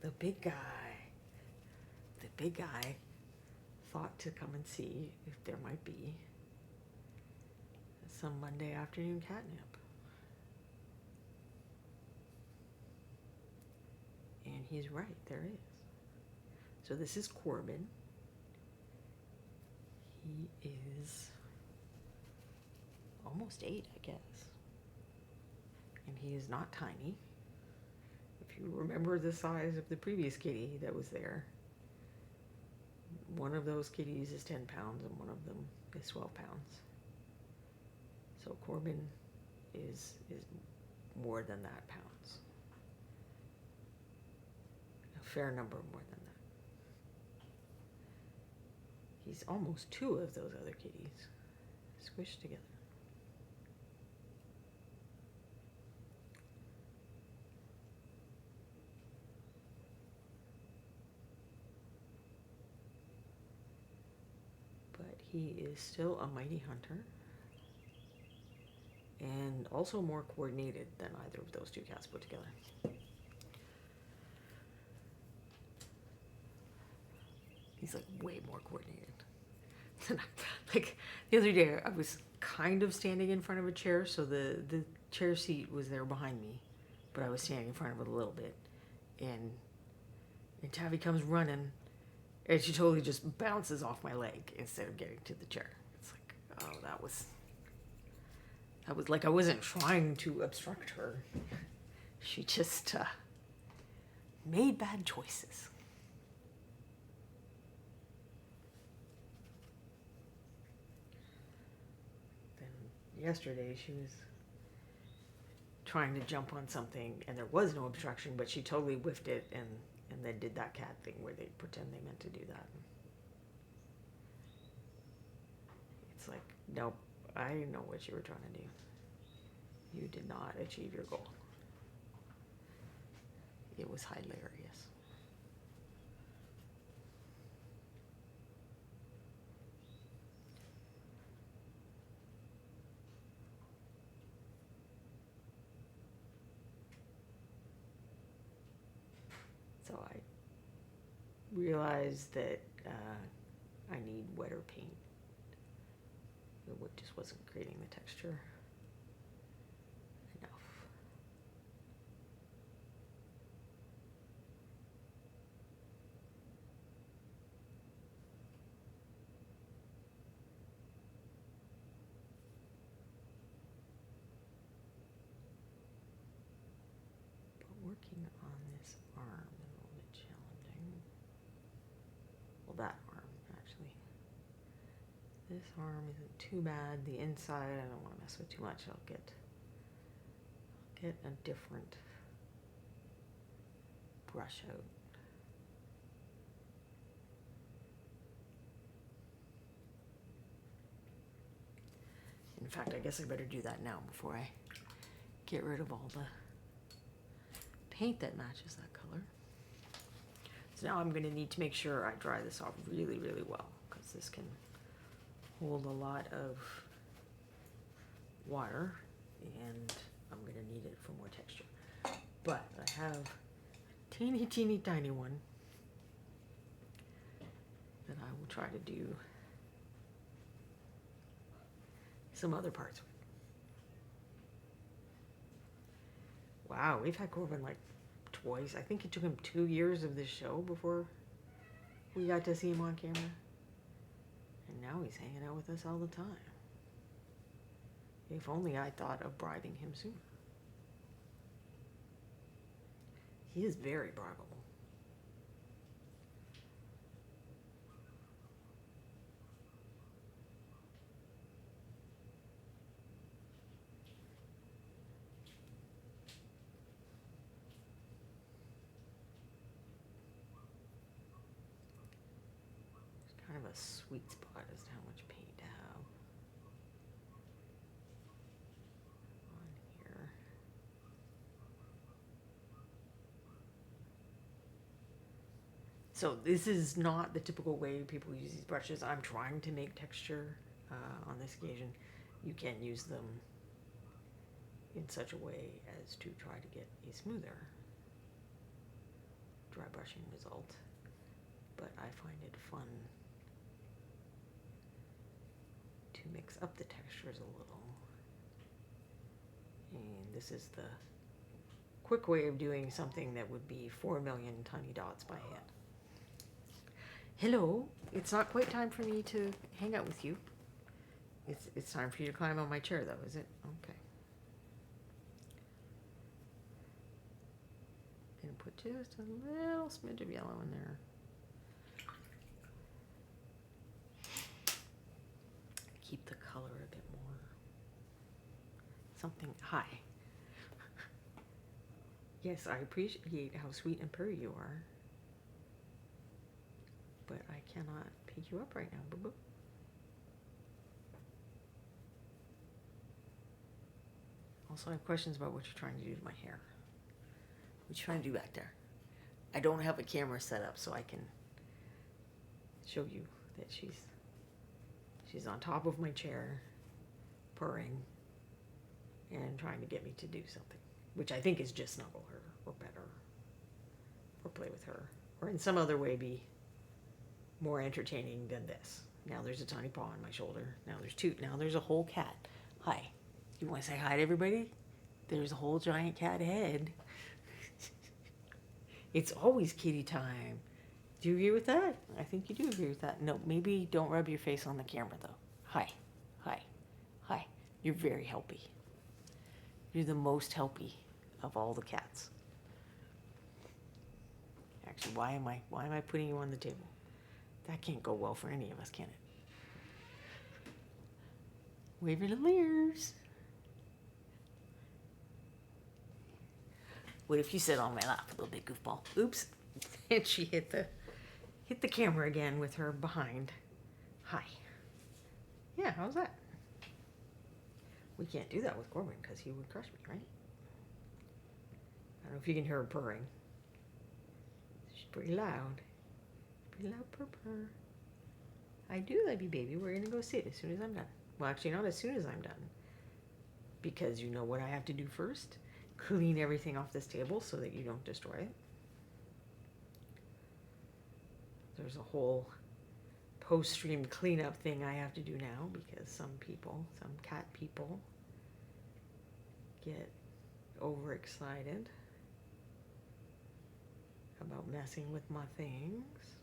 The big guy. The big guy thought to come and see if there might be some Monday afternoon catnip. And he's right, there is. So this is Corbin. He is almost 8, I guess. And he is not tiny. If you remember the size of the previous kitty that was there, one of those kitties is 10 pounds and one of them is 12 pounds. So Corbin is more than that pounds. A fair number more than that. He's almost 2 of those other kitties squished together. But he is still a mighty hunter. And also more coordinated than either of those 2 cats put together. He's like way more coordinated. Like the other day, I was kind of standing in front of a chair, so the chair seat was there behind me, but I was standing in front of it a little bit, and Tavi comes running, and she totally just bounces off my leg instead of getting to the chair. It's like, oh, that was like I wasn't trying to obstruct her. She just made bad choices. Then yesterday she was trying to jump on something and there was no obstruction, but she totally whiffed it and then did that cat thing where they pretend they meant to do that. It's like, nope, I know what you were trying to do. You did not achieve your goal. It was hilarious. So I realized that I need wetter paint. It just wasn't creating the texture enough. But working on this arm is a little bit challenging. Well, that arm, actually. This arm isn't too bad. The inside, I don't want to mess with too much. I'll get a different brush out. In fact, I guess I better do that now before I get rid of all the paint that matches that color. So now I'm going to need to make sure I dry this off really, really well, because this can hold a lot of water and I'm going to need it for more texture. But I have a teeny, teeny, tiny one that I will try to do some other parts with. Wow, we've had Corbin like twice. I think it took him 2 years of this show before we got to see him on camera. And now he's hanging out with us all the time. If only I thought of bribing him sooner. He is very bribable. There's kind of a sweet spot as to how much paint to have on here. So this is not the typical way people use these brushes. I'm trying to make texture on this occasion. You can use them in such a way as to try to get a smoother dry brushing result. But I find it fun to mix up the textures a little. And this is the quick way of doing something that would be 4 million tiny dots by hand. Hello, it's not quite time for me to hang out with you. It's time for you to climb on my chair though, is it? Okay. Gonna put just a little smidge of yellow in there. Keep the color a bit more something. Hi. Yes, I appreciate how sweet and purry you are. But I cannot pick you up right now, boo-boo. Also, I have questions about what you're trying to do to my hair. What you trying to do back there? I don't have a camera set up so I can show you that she's on top of my chair, purring, and trying to get me to do something, which I think is just snuggle her, or pet her, or play with her, or in some other way be more entertaining than this. Now there's a tiny paw on my shoulder. Now there's two. Now there's a whole cat. Hi. You want to say hi to everybody? There's a whole giant cat head. It's always kitty time. Do you agree with that? I think you do agree with that. No, maybe don't rub your face on the camera though. Hi. Hi. Hi. You're very helpy. You're the most helpy of all the cats. Actually, why am I putting you on the table? That can't go well for any of us, can it? Wave your little ears. What if you sit on my lap, little big goofball? Oops. And she hit the camera again with her behind. Hi. Yeah, how's that? We can't do that with Corbin because he would crush me, right? I don't know if you can hear her purring. She's pretty loud. Pretty loud purr. I do love you, baby. We're going to go sit as soon as I'm done. Well, actually, not as soon as I'm done. Because you know what I have to do first? Clean everything off this table so that you don't destroy it. There's a whole post-stream cleanup thing I have to do now because some cat people, get overexcited about messing with my things.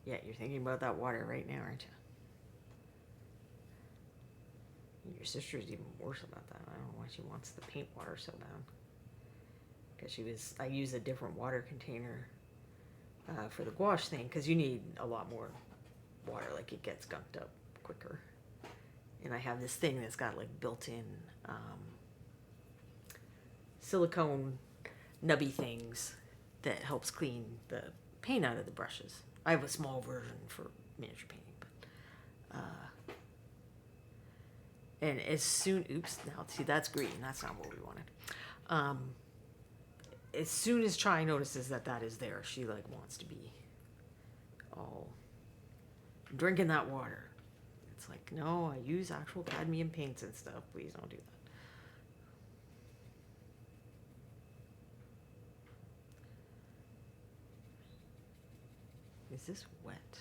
Yeah, you're thinking about that water right now, aren't you? Your sister's even worse about that. I don't know why she wants the paint water so bad. Because I use a different water container for the gouache thing, because you need a lot more water, like it gets gunked up quicker. And I have this thing that's got like built-in silicone nubby things that helps clean the paint out of the brushes. I have a small version for miniature painting, but and as soon, oops, now see that's green, that's not what we wanted. As soon as Chai notices that is there, she like wants to be all drinking that water. It's like, no, I use actual cadmium paints and stuff. Please don't do that. Is this wet?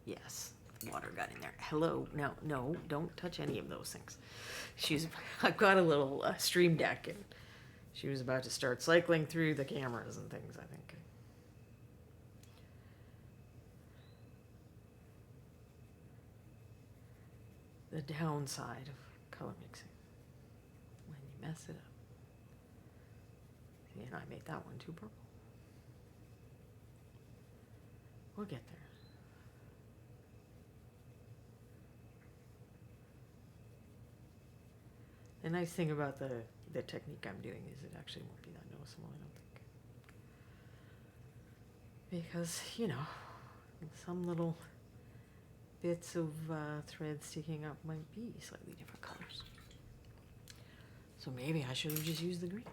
Yes. Water got in there. Hello. No, don't touch any of those things. I've got a little stream deck, and she was about to start cycling through the cameras and things, I think. The downside of color mixing, when you mess it up. See, and I made that one too purple. We'll get there. The nice thing about the technique I'm doing is it actually won't be that noticeable, I don't think. Because, some little bits of thread sticking up might be slightly different colors. So maybe I should have just used the green.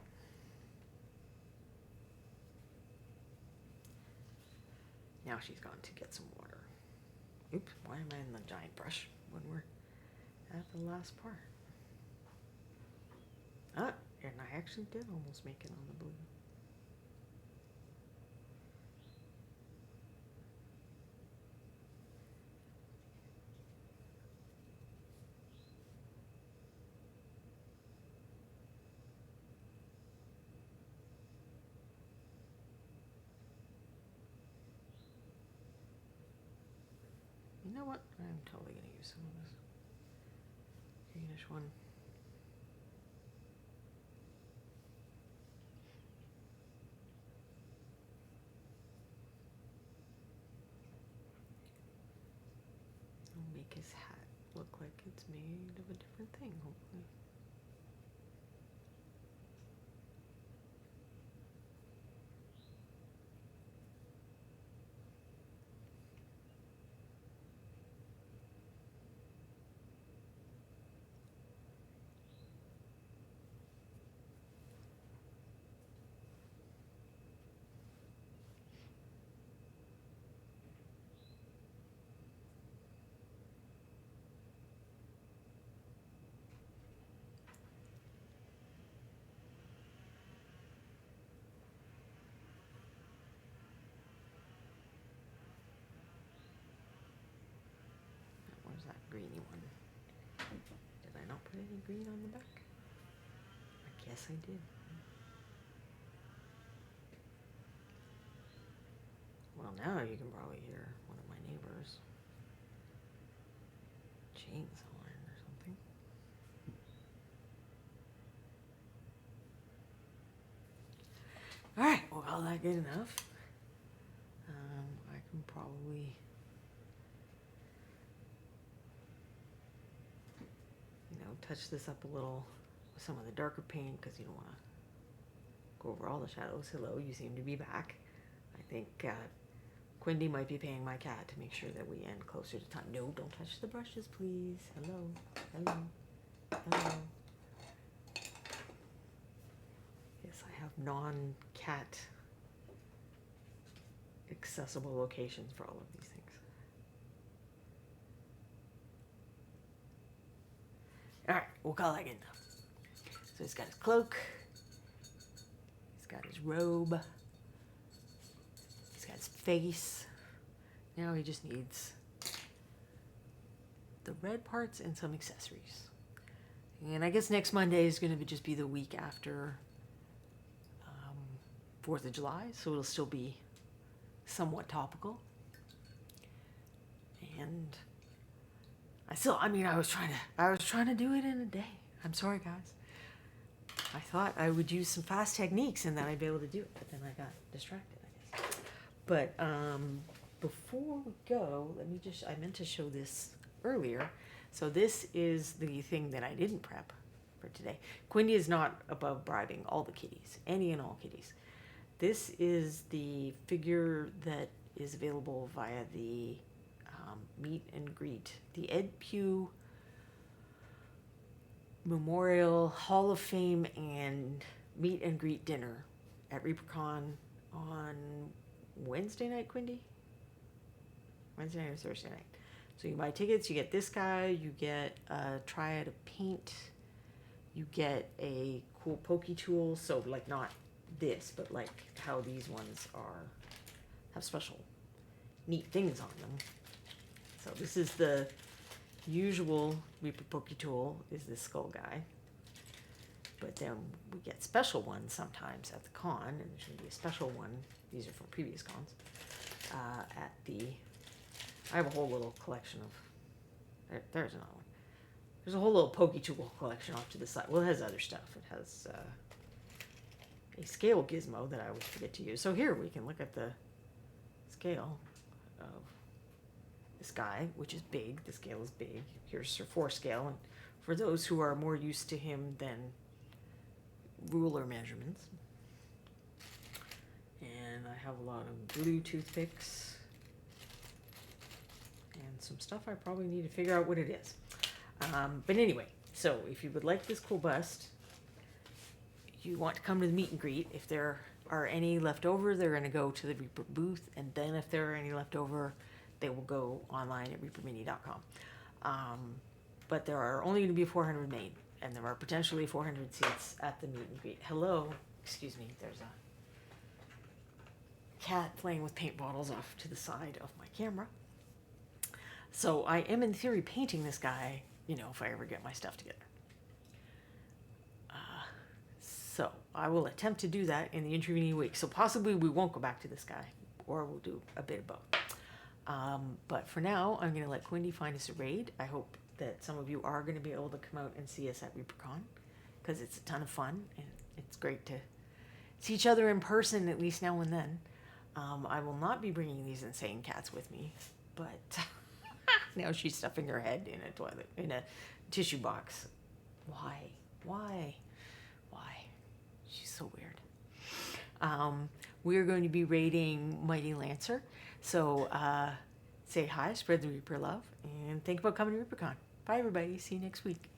Now she's gone to get some water. Oops, why am I in the giant brush when we're at the last part? Ah, and I actually did almost make it on the blue. You know what? I'm totally going to use some of this greenish one. it's made of a different thing, hopefully. Where's that greeny one? Did I not put any green on the back? I guess I did. Well, now you can probably hear one of my neighbors chainsawing or something. All right, well, that good enough. I can probably, touch this up a little with some of the darker paint because you don't want to go over all the shadows. Hello, you seem to be back. I think Quindy might be paying my cat to make sure that we end closer to time. No, don't touch the brushes, please. Hello, hello, hello. Yes, I have non-cat accessible locations for all of these things. All right, we'll call that good enough. So he's got his cloak. He's got his robe. He's got his face. Now he just needs the red parts and some accessories. And I guess next Monday is going to just be the week after 4th of July, so it'll still be somewhat topical. And I was trying to do it in a day. I'm sorry, guys. I thought I would use some fast techniques and then I'd be able to do it, but then I got distracted, I guess. But before we go, I meant to show this earlier. So this is the thing that I didn't prep for today. Quindy is not above bribing all the kitties, any and all kitties. This is the figure that is available via the meet and greet, the Ed Pugh Memorial Hall of Fame and meet and greet dinner at ReaperCon on Wednesday night, Quindy? Wednesday night or Thursday night. So you buy tickets, you get this guy, you get a triad of paint, you get a cool pokey tool, so like not this, but like how these ones have special neat things on them. So this is the usual Reaper Pokey tool, is this skull guy. But then we get special ones sometimes at the con, and there's going to be a special one. These are from previous cons. I have a whole little collection of. There's another one. There's a whole little Pokey tool collection off to the side. Well, it has other stuff. It has a scale gizmo that I always forget to use. So here we can look at the scale of this guy, which is big. The scale is big. Here's your 4 scale, and for those who are more used to him than ruler measurements. And I have a lot of blue toothpicks and some stuff I probably need to figure out what it is. But anyway, so if you would like this cool bust, you want to come to the meet and greet. If there are any left over, they're going to go to the Reaper booth, and then if there are any left over, they will go online at reapermini.com. But there are only going to be 400 made, and there are potentially 400 seats at the meet and greet. Hello, excuse me, there's a cat playing with paint bottles off to the side of my camera. So I am in theory painting this guy, if I ever get my stuff together. So I will attempt to do that in the intervening week. So possibly we won't go back to this guy, or we'll do a bit of both. But for now, I'm going to let Quindy find us a raid. I hope that some of you are going to be able to come out and see us at ReaperCon, because it's a ton of fun, and it's great to see each other in person, at least now and then. I will not be bringing these insane cats with me, but Now she's stuffing her head in a toilet, in a tissue box. Why? Why? She's so weird. We're going to be rating Mighty Lancer. So say hi, spread the Reaper love, and think about coming to ReaperCon. Bye, everybody. See you next week.